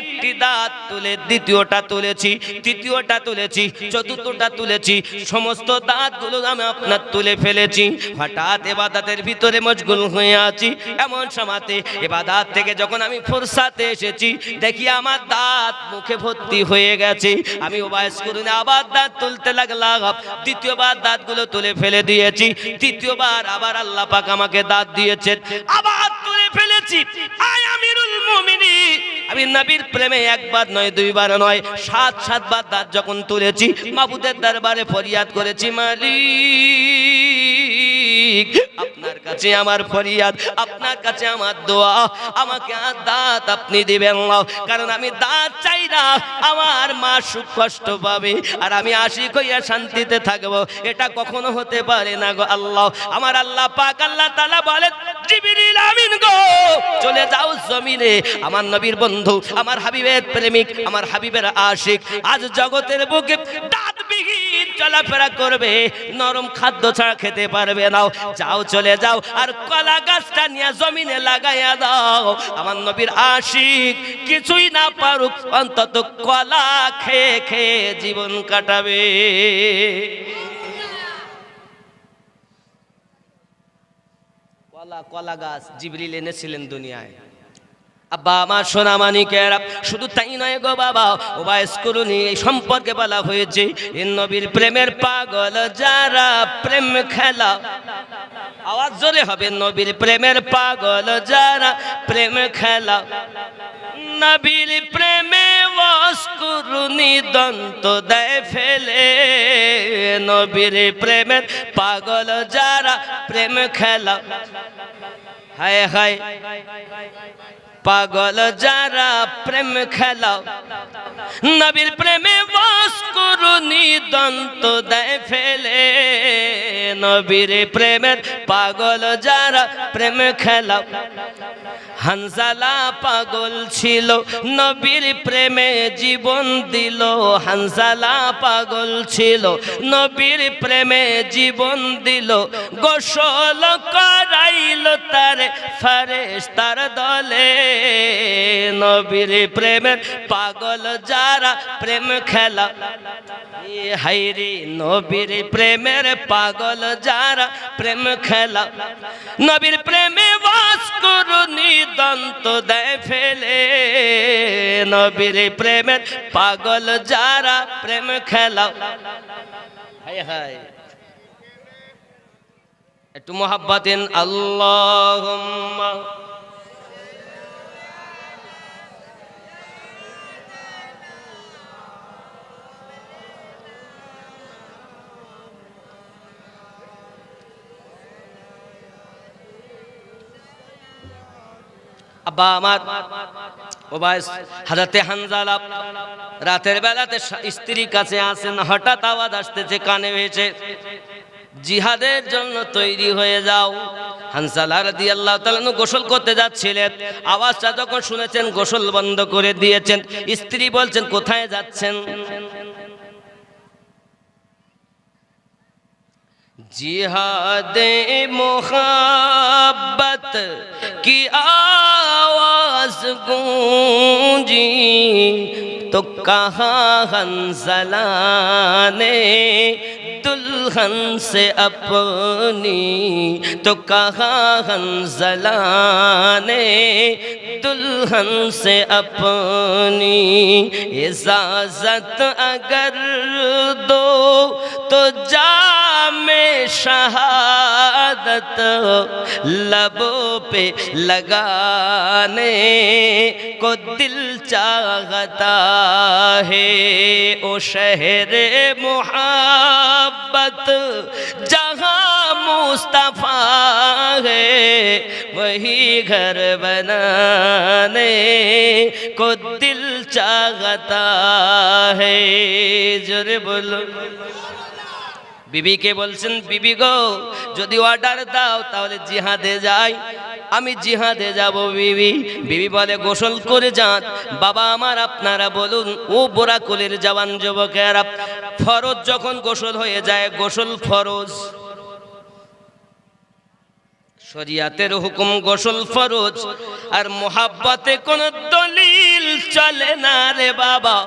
একটি দাঁত তুলে দ্বিতীয়টা তুলেছি, তৃতীয়টা তুলেছি, চতুর্থটা তুলেছি, সমস্ত দাঁতগুলো আমি আপনার তুলে ফেলেছি। হঠাৎ ইবাদতের ভিতরে মশগুল হয়ে আছি, এমন সময়তে ইবাদত থেকে যখন আমি ফুরসাতে এসেছি, দেখি আমার দাঁত মুখে ভর্তি হয়ে গেছে। আমি উবাইস কুরনি আবার দাঁত তুলতে লাগলাম, দ্বিতীয়বার দাঁতগুলো তুলে ফেলে দিয়েছি, তৃতীয়বার আবার আল্লাহ পাক আমাকে দাঁত দিয়েছেন, আবার তুলে ফেলেছি। আয় আমিরুল মুমিনিন, আমি নবীর প্রেমে একবার নয়, দুইবার নয়, 7 বার দাঁত যখন তুলেছি, মাবুদের দরবারে ফরিয়াদ করেছি, মালিক আপনার কাছে আমার ফরিয়াদ, আপনার কাছে আমার দোয়া, আমাকে আর দাঁত আপনি দিবেন না, কারণ আমি দাঁত চাই না, আমার মা সুখ কষ্ট পাবে, আর আমি আশিক হইয়া শান্তিতে থাকবো, এটা কখনো হতে পারে না গো আল্লাহ। আমার আল্লাহ পাক আল্লাহ তাআলা বলেন, জিবরিল আমিন গো, চলে যাও জমিনে, আমার নবীর বন্ধু, আমার হাবিবের প্রেমিক, আমার হাবিবের আশিক আজ জগতের বুকে দাঁতবিহীন চলাফেরা করবে, নরম খাদ্য ছাড়া খেতে পারবে না। যাও, চলে যাও, আর কলা গাছটা নিয়ে জমিনে লাগাইয়া দাও। আমার নবীর আশিক কিছুই না পারুক, অন্তত কলা খেয়ে খেয়ে জীবন কাটাবে। কলা গাছ জিবরিল এনেছিলেন দুনিয়ায়। আব্বা আমার সোনামানিকেরা, শুধু তাই নয় গো বাবা, ওবাইস করুনি এই সম্পর্কে বলা হয়েছে এ নবীর প্রেমের পাগল যারা প্রেম খেলা, আওয়াজ জোরে হবে, নবীর প্রেমের পাগল যারা প্রেম খেলা, নবীর প্রেমে ওয়াসকুরুনি দন্ত দেয় ফেলে, নবীর প্রেমের পাগল যারা প্রেম খেলা, হায় হায় পাগল যারা প্রেম খেলা, নবীর প্রেমে ওয়াসকুরুনি দন্ত দেয় ফেলে, নবীর প্রেমের পাগল যারা প্রেম খেলা। হানজালা পাগল ছিল নবীর প্রেমে জীবন দিল, হানজালা পাগল ছিল নবীর প্রেমে জীবন দিল, গোসল করাইল তার ফেরেশতার দলে, নবীর প্রেমের পাগল যারা প্রেম খেলা, হায়রে নবীর প্রেমের পাগল যারা প্রেম খেলা, নবীর প্রেমে ওয়াসকুরুনি দন্ত দেয় ফেলে, নবীর প্রেমের পাগল যারা প্রেম খেলা। হায় হায় একটু মোহাব্বতেন আল্লাহুম্মা। আব্বা আমার ওবাইস হযরতে হানজালা রাতের বেলাতে স্ত্রীর কাছে আসেন, হঠাৎ আওয়াজ আসতেছে কানে ভেসে, জিহাদের জন্য তৈরি হয়ে যাও। হানজালা রাদিয়াল্লাহু তাআলা গোসল করতে যাচ্ছিলেন, আওয়াজটা যখন শুনেছেন গোসল বন্ধ করে দিয়েছেন। স্ত্রী বলছেন কোথায় যাচ্ছেন? जिहादे मोहब्बत की आवाज गूंजी तो कहाँ हंसला ने दुल्हन से अपनी, तो कहाँ हंसला ने दुल्हन से अपनी, इजाजत अगर दो तो जामे शहादत लबों पे लगाने को दिल चाहता है, ओ शहरे मोहब्बत जहाँ मुस्तफा है वही घर बनाने को दिल चाहता है। जोरे बोलो। বিবিকে বলছেন বিবি গো, যদি অর্ডার দাও তাহলে জিহাদে যাই, আমি জিহাদে যাব বিবি। বিবি বলে গোসল করে যান। বাবা আমার আপনারা বলুন, ও বোরাকুলের জওয়ান যুবকেরা, ফরজ যখন গোসল হয়ে যায়, গোসল ফরজ, শরিয়াতের হুকুম গোসল ফরজ, আর মোহাব্বতে কোন দলিল চলে না রে বাবা।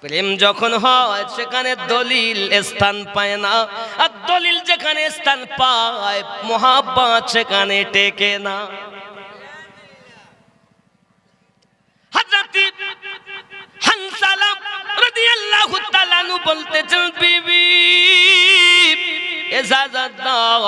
প্রেম যখন হয় সেখানে দলিল স্থান পায় না, আর দলিল যেখানে স্থান পায় মোহাব্বত সেখানে টেকে না। হযরত হানজালা রাদিয়াল্লাহু তাআলা আনহু বলতেছেন বিবি ইজাজত দাও,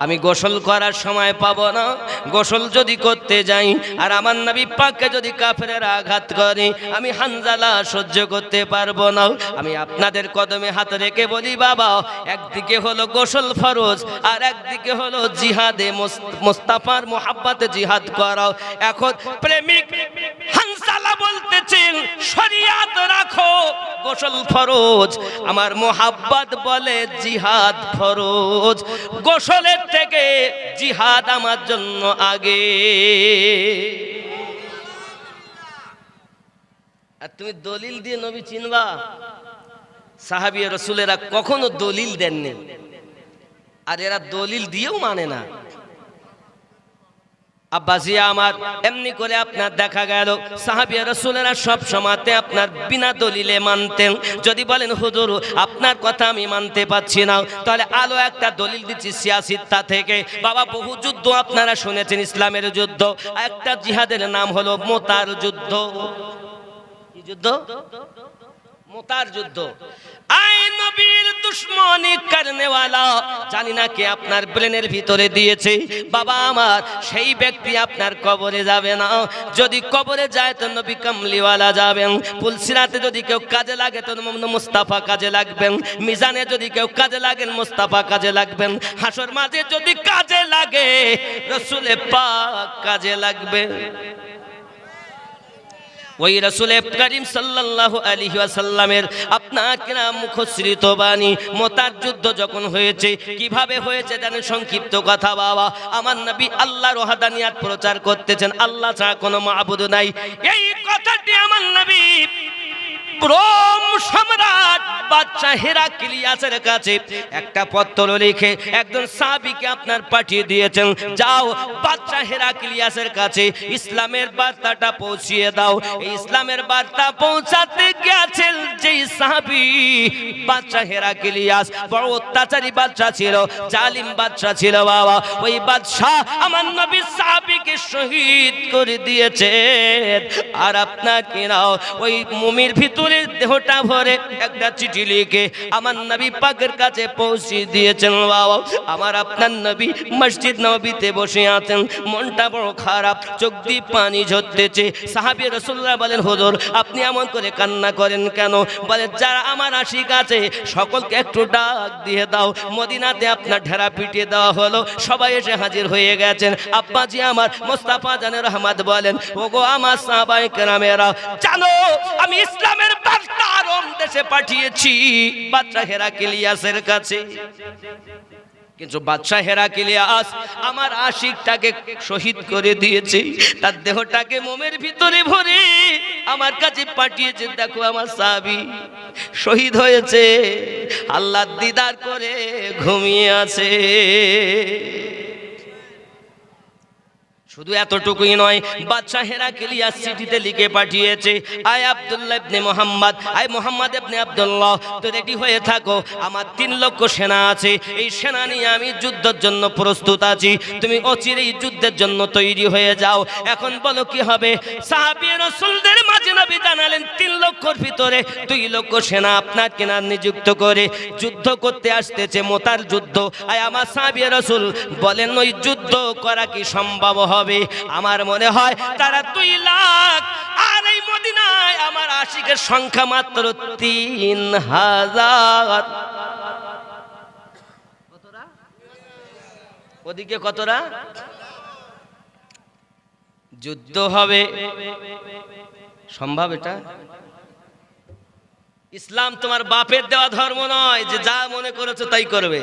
আমি গোসল করার সময় পাবো না, গোসল যদি করতে যাই আর আমার নবী পাককে যদি কাফেরেরা আঘাত করে আমি হানজালা সহ্য করতে পারবো না। আমি আপনাদের কদমে হাত রেখে বলি বাবা, একদিকে হলো গোসল ফরজ আর একদিকে হলো জিহাদে মুস্তাফার মোহাব্বতে জিহাদ করাও। এখন প্রেমিক হানজালা বলতেছেন শরিয়াত রাখো, গোসল ফরজ, আমার মোহাব্বত বলে জিহাদ ফরজ, গোসলের থেকে জিহাদ আমার জন্য আগে। আর তুমি দলিল দিয়ে নবী চিনবা? সাহাবী রাসূলেরা কখনো দলিল দেননি, আর এরা দলিল দিয়েও মানে না। আব্বাসি আমার, এমনি করে আপনার দেখা গেল সাহাবিয়া রাসূলেরা সব সময়তে আপনার বিনা দলিলে মানতেন। যদি বলেন হুজুর আপনার কথা আমি মানতে পারছি না, তাহলে আলো একটা দলিল দিচ্ছি সিয়াসিত্তা থেকে। বাবা বহু যুদ্ধ আপনারা শুনেছেন, ইসলামের যুদ্ধ, একটা জিহাদের নাম হলো মোতার যুদ্ধ। কি যুদ্ধ? মোতার যুদ্ধ। আই নবীর দুশমনি করনেওয়ালা, জানি না কে আপনার ব্রেনের ভিতরে দিয়েছে। বাবা আমার, সেই ব্যক্তি আপনার কবরে যাবে না। যদি কবরে যায় তো নবী কামলিওয়ালা যাবেন। পুলসিরাতে যদি কেউ কাজে লাগে তো মুস্তাফা কাজে লাগবেন। মিজানে যদি কেউ কাজে লাগেন মুস্তাফা কাজে লাগবেন। হাসর মাঝে যদি কাজে লাগে রাসূলে পাক কাজে লাগবে। ওই রাসূল করিম সাল্লাল্লাহু আলাইহি ওয়াসাল্লামের আপনাকে না মুখশ্রিত বাণী। মোতার যুদ্ধ যখন হয়েছে, কিভাবে হয়েছে জানেন? সংক্ষিপ্ত কথা বাবা, আমার নবী আল্লাহর ওয়াহদানিয়াত প্রচার করতেছেন, আল্লাহ ছাড়া কোনো মাবুদ নাই। এই কথাটি আমার নবী রোম সম্রাট বাদশা হেরাক্লিয়াসের কাছে একটা পত্র লিখে একজন সাহাবীকে আপনার পাঠিয়ে দিয়েছেন, যাও বাদশা হেরাক্লিয়াসের কাছে ইসলামের বার্তাটা পৌঁছিয়ে দাও। এই ইসলামের বার্তা পৌঁছাতে গেছেন যেই সাহাবী, বাদশা হেরাক্লিয়াস বড় অত্যাচারী বাদশা ছিল, জালিম বাদশা ছিল বাবা। ওই বাদশা আমার নবীর সাহাবীকে শহীদ করে দিয়েছেন। আর আপনাকে নাও ওই মুমির ভিতরে দেহটা ভরে একটা চিঠি লিখে আমার নবী পাকের কাছে পৌঁছে দিয়েছেন বাবা। আমার আপনার নবী মসজিদ নববীতে বসে আছেন, মনটা বড় খারাপ, চোখ দিয়ে পানি ঝরতেছে। সাহাবী রাসূলুল্লাহ বলেন, হুজুর আপনি এমন করে কান্না করেন কেন? বলে, যারা আমার আশিক আছে সকলকে একটু ডাক দিয়ে দাও। মদিনাতে আপনার ঢেরা পিটিয়ে দেওয়া হলো, সবাই এসে হাজির হয়ে গেছেন। আব্বাজি আমার মোস্তাফা জানের রহমত বলেন, ওগো আমার সাহাবায়ে কেরামেরা, জানো আমি ইসলামের বার্তা রোম দেশে পাঠিয়েছি বাদশা হেরাক্লিয়াসের কাছে। কিন্তু বাদশা হেরাক্লিয়াস আমার আশিকটাকে শহীদ করে দিয়েছে, তার দেহটাকে মোমের ভিতরে ভরে আমার কাছে পাঠিয়েছে। দেখো আমার সাহাবী শহীদ হয়েছে, আল্লাহ দিদার করে ঘুমিয়ে আছে। শুধু এতটুকুই নয়, বাদশা হেরাক্লিয়াস চিঠিতে লিখে পাঠিয়েছে, আয় আব্দুল্লাহ ইবনে মুহাম্মদ, আয় মুহাম্মদ ইবনে আব্দুল্লাহ, তো রেডি হয়ে থাকো, আমার 3 লক্ষ সেনা আছে, এই সেনা নিয়ে আমি যুদ্ধের জন্য প্রস্তুত আছি, তুমি অচিরেই যুদ্ধের জন্য তৈরি হয়ে যাও। এখন বলো কি হবে? সাহাবী রাসূলদের মাঝে নবী জানালেন 3 লক্ষর ভিতরে 2 লক্ষ সেনা আপনার কেনা নিযুক্ত করে যুদ্ধ করতে আসতেছে, মোতার যুদ্ধ। আয় আমার সাহাবী রাসূল বলেন, ওই যুদ্ধ করা কি সম্ভব হবে? আমার মনে হয় তারা 2 লাখ, আর এই মদিনায় আমার আশিকের সংখ্যা মাত্র 3000। কতরা? ওদিকে কতরা? যুদ্ধ হবে সম্ভব? এটা ইসলাম তোমার বাপের দেওয়া ধর্ম নয় যে যা মনে করেছো তাই করবে।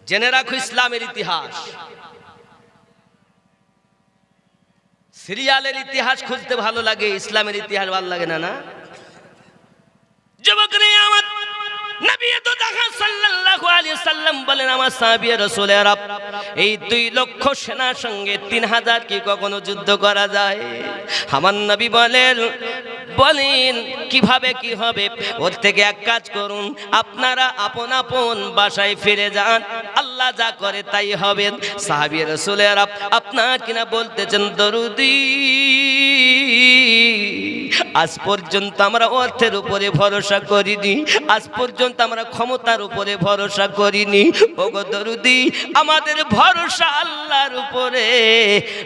জেনে রাখো ইসলামের ইতিহাস। সিরিয়ালের ইতিহাস খুঁজতে ভালো লাগে, ইসলামের ইতিহাস ভালো লাগে না? না যুবক রে আমার, নবী তো দেখা সাল্লাল্লাহু আলাইহি সাল্লাম বলেন, আমার সাহাবী রাসূলেরা এই 2 লক্ষ সেনার সঙ্গে 3000 কি কখনো যুদ্ধ করা যায়? আমার নবী বলেন কিভাবে কি হবে? ওর থেকে এক কাজ করুন, আপনারা আপন আপন বাসায় ফিরে যান, আল্লাহ যা করে তাই হবে। সাহাবী রাসূলেরা আপনার কিনা বলতেছেন, দরুদি আজ পর্যন্ত আমরা অর্থের উপরে ভরসা করিনি, আজ পর্যন্ত আমরা ক্ষমতার উপরে ভরসা করিনি। ওগো দরুদি, আমাদের ভরসা আল্লাহর উপরে,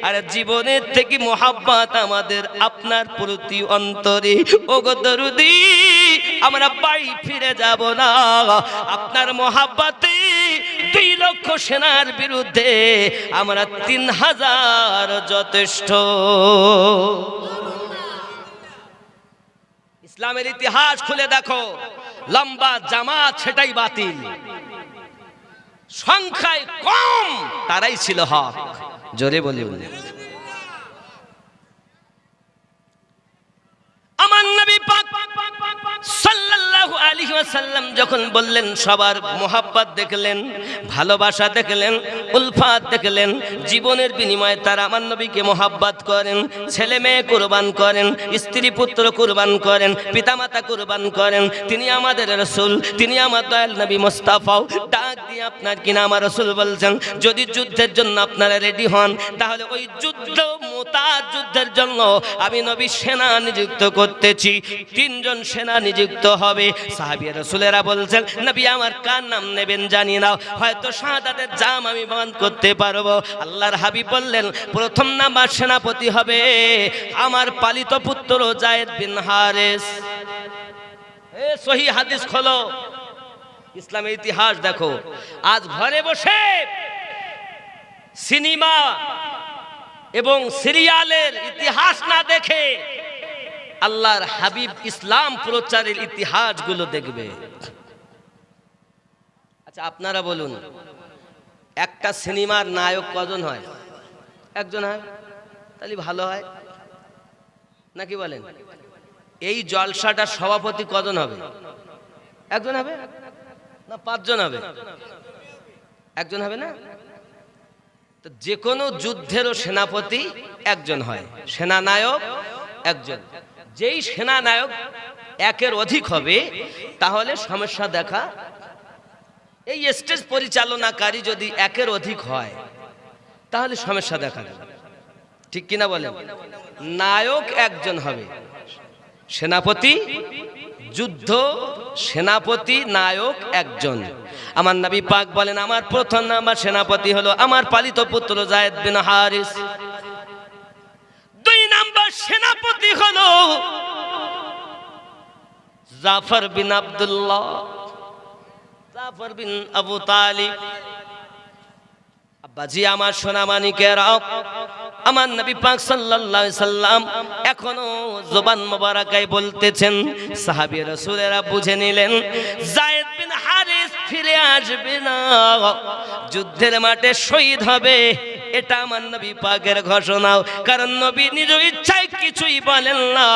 আর জীবনের থেকে মোহাব্বত আমাদের আপনার প্রতি অন্তরে। ওগো দরুদি, আমরা বাড়ি ফিরে যাব না, আপনার মোহাব্বতে 2 লক্ষ সেনার বিরুদ্ধে আমরা 3000 যথেষ্ট। ইসলামের ইতিহাস খুলে দেখো, লম্বা জামাত সেটাই বাতিল, সংখ্যায় কম তারাই ছিল হক। জোরে বলি বলি। আমার নবী পাক সাল্লাল্লাহু আলাইহি ওয়াসাল্লাম যখন বললেন, সবার মোহাব্বত দেখলেন, ভালোবাসা দেখলেন, উলফাত দেখলেন, জীবনের বিনিময়ে তারা আমার নবীকে মোহাব্বত করেন, ছেলে মেয়ে কুরবান করেন, স্ত্রী পুত্র কুরবান করেন, পিতামাতা কুরবান করেন। তিনি আমাদের রাসূল, তিনি আমার দয়াল নবী মুস্তাফা। ডাক দিয়ে আপনার কিনা আমার রাসূল বলছেন, যদি যুদ্ধের জন্য আপনারা রেডি হন, তাহলে ওই মুতার যুদ্ধের জন্য আমি নবী সেনা নিযুক্ত করতেছি। 3 জন সেনা নিযুক্ত হবে। সাহাবী রাসূলেরা বলছেন, নবী আমার কার নাম নেবেন জানি না, হয়তো শাহাদাতের জাম আমি বহন করতে পারবো। আল্লাহর হাবিব বললেন, প্রথম নাম্বার সেনাপতি হবে আমার পালিত পুত্র যায়েদ বিন হারেস। সহিহ হাদিস খোলো, ইসলামের ইতিহাস দেখো। আজ ঘরে বসে সিনেমা এবং সিরিয়ালের ইতিহাস না দেখে আল্লাহর হাবিব ইসলাম প্রচারের ইতিহাসগুলো দেখবে। আচ্ছা আপনারা বলুন, একটা সিনেমার নায়ক কজন হয়? একজন হয়, তাহলে ভালো হয় নাকি বলেন? এই জলসাটার সভাপতি কজন হবে? একজন হবে না 5 জন হবে? একজন হবে না? তো যে কোনো যুদ্ধেরও সেনাপতি একজন হয়, সেনানায়ক একজন। যেই সেনানায়ক একের অধিক হবে তাহলে সমস্যা দেখা। এই স্টেজ পরিচালনাকারী যদি একের অধিক হয় তাহলে সমস্যা দেখা দেবে, ঠিক কিনা বলেন? নায়ক একজন হবে, সেনাপতি যুদ্ধ সেনাপতি নায়ক একজন। আমার নবী পাক বলেন, আমার প্রথম নাম্বার সেনাপতি হলো আমার পালিত পুত্র যায়েদ বিন হারিস। 2 নাম্বার সেনাপতি হলো জাফর বিন আব্দুল্লাহ, জাফর বিন আবু তালিব। আব্বাজি আমার সোনামানিকেরা, আমার নবী পাক সাল্লাল্লাহু আলাইহি সাল্লাম এখনো জবান মোবারকায় বলতেছেন, সাহাবী রাসূলেরা বুঝে নিলেন যায়েদ বিন হারিস ফিরে আসবে না, যুদ্ধের মাঠে শহীদ হবে। এটা আমার নবী পাকের ঘোষণা। কারণ নবী নিজ ইচ্ছায় কিছুই বলেন না,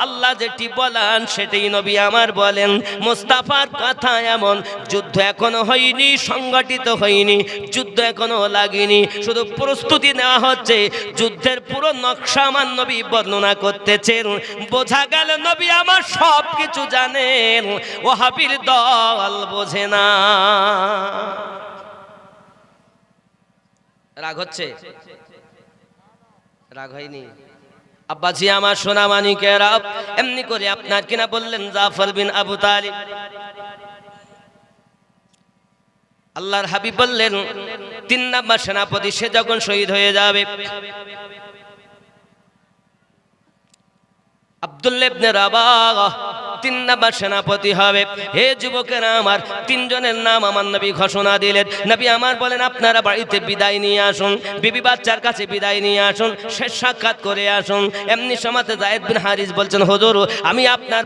আল্লাহ যেটি বলেন সেটাই নবী আমার বলেন। মুস্তাফার কথা এমন, যুদ্ধ এখনো হয়নি, সংগঠিত হয়নি, যুদ্ধ এখনো লাগেনি, শুধু প্রস্তুতি নেওয়া হচ্ছে। যুদ্ধের পুরো নকশা আমার নবী বর্ণনা করতেছেন। বোঝা গেল নবী আমার সব কিছু জানেন, ওয়াহাবীর দল বোঝে না। রাগ হচ্ছে? রাগ হয়নি? আব্বাজি আমার সোনামানিকেরা, এমনি করে আপনার কিনা বললেন জাফর বিন আবু তালিব। আল্লাহর হাবিব বললেন 3 নাম্বার সেনাপতি সে যখন শহীদ হয়ে যাবে, আব্দুল্লাহ ইবনে রাবাহ 3 নাম্বার সেনাপতি হবে। হে যুবকেরা আমার, 3 জনের নাম আমার নবী ঘোষণা দিলেন। নবী আমার বলেন, আপনারা বাড়িতে বিদায় নিয়ে আসুন, বিবি বাচ্চার কাছে বিদায় নিয়ে আসুন, শেষ সাক্ষাৎ করে আসুন। এমনি সময়তে যায়েদ বিন হারিস বলছেন, হুজুর আমি আপনার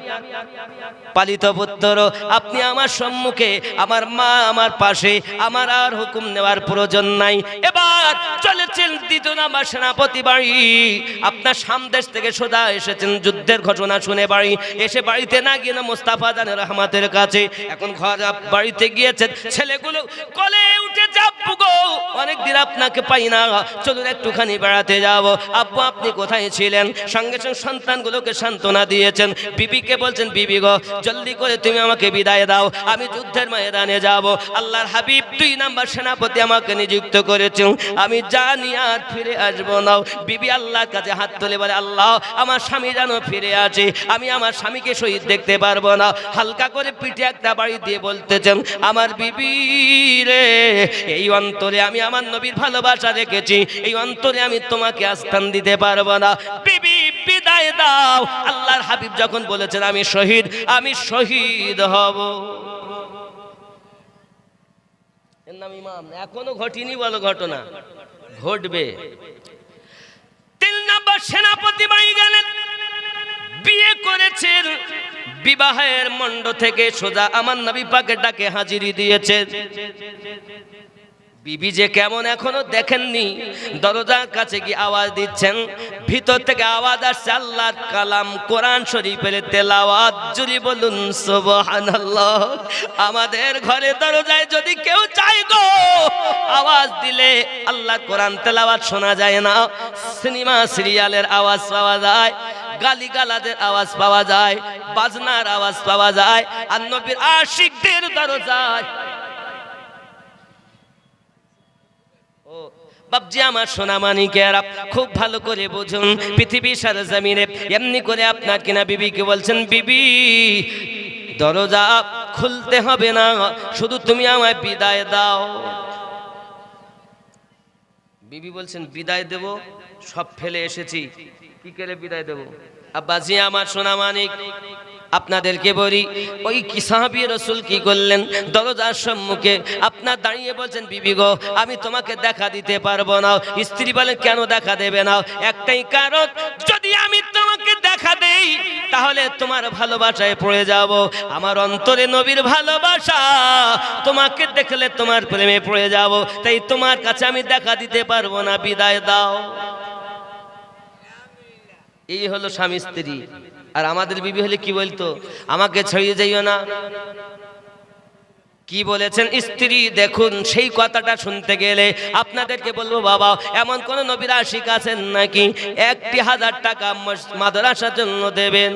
পালিত পুত্র, আপনি আমার সম্মুখে, আমার মা আমার পাশে, আমার আর হুকুম নেওয়ার প্রয়োজন নাই। এবার চলেছেন 2 নাম্বার সেনাপতি বাড়ি। আপনার সামদেশ থেকে সোজা এসেছেন যুদ্ধের ঘোষণা শুনে বাড়ি, এসে বাড়িতে না গিয়ে না মুস্তাফা জানের রহমতের কাছে। এখন ঘর বাড়িতে গিয়েছেন, ছেলেগুলো কোলে উঠে যাবো গো, অনেকদিন আপনাকে পাই না, চলুন একটুখানি বেড়াতে যাব। আব্বু আপনি কোথায় ছিলেন? সঙ্গে সঙ্গে সন্তানগুলোকে সান্ত্বনা দিয়েছেন। বিবিকে বলছেন, বিবি গো জলদি করে তুমি আমাকে বিদায় দাও, আমি যুদ্ধের ময়দানে যাব। আল্লাহর হাবিব 2 নাম্বার সেনাপতি আমাকে নিযুক্ত করেছেন, আমি জানি আর ফিরে আসবো না। বিবি আল্লাহর কাছে হাত তুলে বলে, আল্লাহ আমার স্বামী যেন ফিরে আসে, আমি আমার স্বামীকে শহীদ দেখতে পারবো না। হালকা করে পিঠে একটা বাড়ি দিয়ে বলতেছেন, আমার বিবি রে, এই অন্তরে আমি আমার নবীর ভালোবাসা রেখেছি, এই অন্তরে আমি তোমাকে আস্থান দিতে পারবো না। বিবি বিদায় দাও। আল্লাহর হাবিব যখন বলেছেন আমি শহীদ হব, এর নাম ইমাম। এখনো ঘটেনি বলো, ঘটনা ঘটবে। 3 নাম্বার সেনাপতি বাড়ি গেলেন, বিয়ে করেছেন, বিবাহের মণ্ডপ থেকে সোজা আমার নবী পাকের ডাকে হাজিরি দিয়েছেন। বিবি যে কেমন এখনো দেখেননি, দরজার কাছে গিয়ে আওয়াজ দিচ্ছেন, ভিতর থেকে আওয়াজ আসছে আল্লাহর কালাম কোরআন শরীফের তেলাওয়াত। জুরি বলুন সুবহানাল্লাহ। আমাদের ঘরে দরজায় যদি কেউ চায় গো, আওয়াজ দিলে আল্লাহ কোরআন তেলাওয়াত শোনা যায় না, সিনেমা সিরিয়ালের আওয়াজ পাওয়া যায়, গালিগালাজের আওয়াজ পাওয়া যায়, বাজনার আওয়াজ পাওয়া যায়। আর নবীর আশিকদের দরজায় বাপজি আমার সোনা মানিকেরা খুব ভালো করে বুঝুন, পৃথিবীর সারা জমিনে এমনি করে আপনার কিনা বিবিকে বলছেন, বিবি দরজা খুলতে হবে না, শুধু তুমি আমায় বিদায় দাও। বিবি বলছেন বিদায় দেব, সব ফেলে এসেছি, কি করে বিদায় দেব? আব্বাজি আমার সোনা মানিক, আপনাদেরকে বলি, ওই কি সাহাবী রাসূল কি করলেন, দরজার সম্মুখে আপনার দাঁড়িয়ে বলছেন, বিবি গো আমি তোমাকে দেখা দিতে পারবো না। স্ত্রী বলেন কেন দেখা দেবে না? একটাই কারণ, যদি আমি তোমাকে দেখা দেই তাহলে তোমার ভালোবাসায় পড়ে যাব, আমার অন্তরে নবীর ভালোবাসা, তোমাকে দেখলে তোমার প্রেমে পড়ে যাব, তাই তোমার কাছে আমি দেখা দিতে পারবো না, বিদায় দাও। এই হলো স্বামী স্ত্রী। আর আমাদের বিবি হলে কি বলতো, আমাকে ছড়িয়ে যাইও না। কি বলেছেন স্ত্রী দেখুন, সেই কথাটা শুনতে গেলে আপনাদেরকে বলবো, বাবা এমন কোন নবীর আশিক আছেন নাকি 1000 টাকা মাদ্রাসার জন্য দেবেন?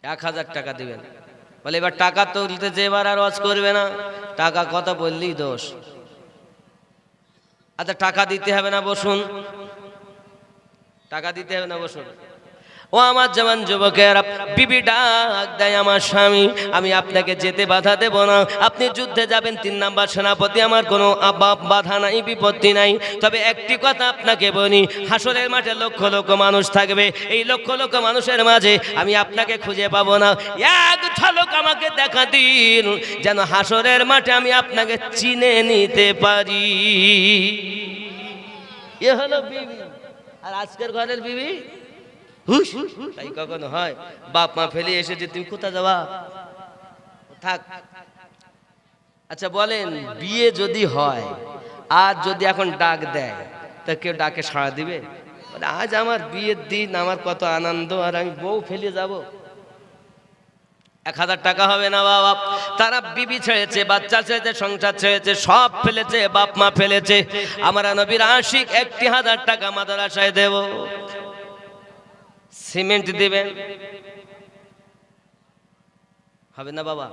1000 টাকা দিবেন। বলে এবার টাকা তুলতে যে এবার আর ওয়াজ করবে না, টাকা কথা বললেই দোষ। আচ্ছা টাকা দিতে হবে না, বসুন, টাকা দিতে হবে না, বসুন। ও আমার জওয়ান যুবকেরা, বিবি ডাক দেয়, আমার স্বামী আমি আপনাকে যেতে বাধা দেব না, আপনি যুদ্ধে যাবেন, 3 নাম্বার সেনাপতি, আমার কোনো বাধা নাই, বিপত্তি নাই। তবে একটি কথা আপনাকে বলি, হাসরের মাঠে লক্ষ লক্ষ মানুষ থাকবে, এই লক্ষ লক্ষ মানুষের মাঝে আমি আপনাকে খুঁজে পাবো না, এক ঝলক আমাকে দেখা দিন, যেন হাসরের মাঠে আমি আপনাকে চিনে নিতে পারি। এ হলো বিবি। আর আজকের ঘরের বিবি হুশ, তাই কখনো হয়? বাপ মা ফেলে এসেছে, তুমি কোথায় যাবা, থাক। আচ্ছা বলেন, বিয়ে যদি হয় আর যদি এখন ডাক দেয়, তা কেউ ডাকে সাড়া দিবে? আজ আমার বিয়ের দিন, আমার কত আনন্দ, আর আমি বউ ফেলে যাব? 1000 টাকা হবে না বাবা। তারা বিবি ছেড়েছে, বাচ্চা ছেড়েছে, সংসার ছেড়েছে, সব ফেলেছে, বাপ মা ফেলেছে। আমার নবীর আশিক 1000 টাকা মাদ্রাসায় দেব। সিমেন্ট দিবেন, হবে না বাবা?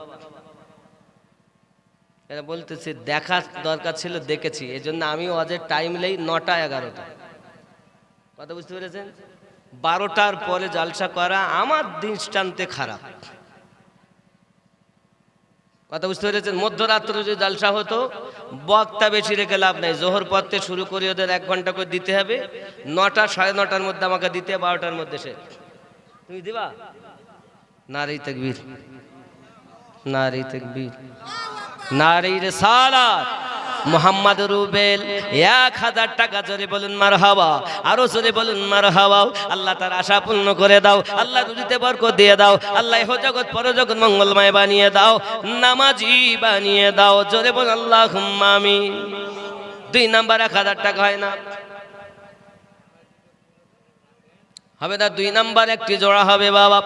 এরা বলতেছে দেখা দরকার ছিল, দেখেছি, এই জন্য আমি ওদের টাইম নেই 9টা 11টা। কথা বুঝতে পেরেছেন? 12টার পরে জালসা করা আমার দৃষ্টান্তে খারাপ। কথা বুঝতে পেরেছেন? মধ্যরাত্রে যদি জালসা হতো, বক্তা বেশি রেখে লাভ নাই, জোহর পড়তে শুরু করে ওদের 1 ঘন্টা করে দিতে হবে, 9টা 9:30টার মধ্যে আমাকে দিতে, 12টার মধ্যে সে। তুমি দিবা? নারী তাকবীর, নারী তাকবীর, নারী রিসালাত, মোহাম্মদ রুবেল 1000 টাকা জোরে বলুন মারহাবা, আরো জোরে বলুন মারহাবা। আল্লাহ তার আশা পূর্ণ করে দাও, আল্লাহ রুজিতে বরকত দিয়ে দাও, আল্লাহ ইহ জগৎ পরজগৎ মঙ্গলময় বানিয়ে দাও, নামাজি বানিয়ে দাও। জোরে বলুন আল্লাহুম্মা আমিন। 2 নাম্বার 1000 টাকা হয় না, হবে না? 2 নাম্বার একটি জোড়া হবে বাবা।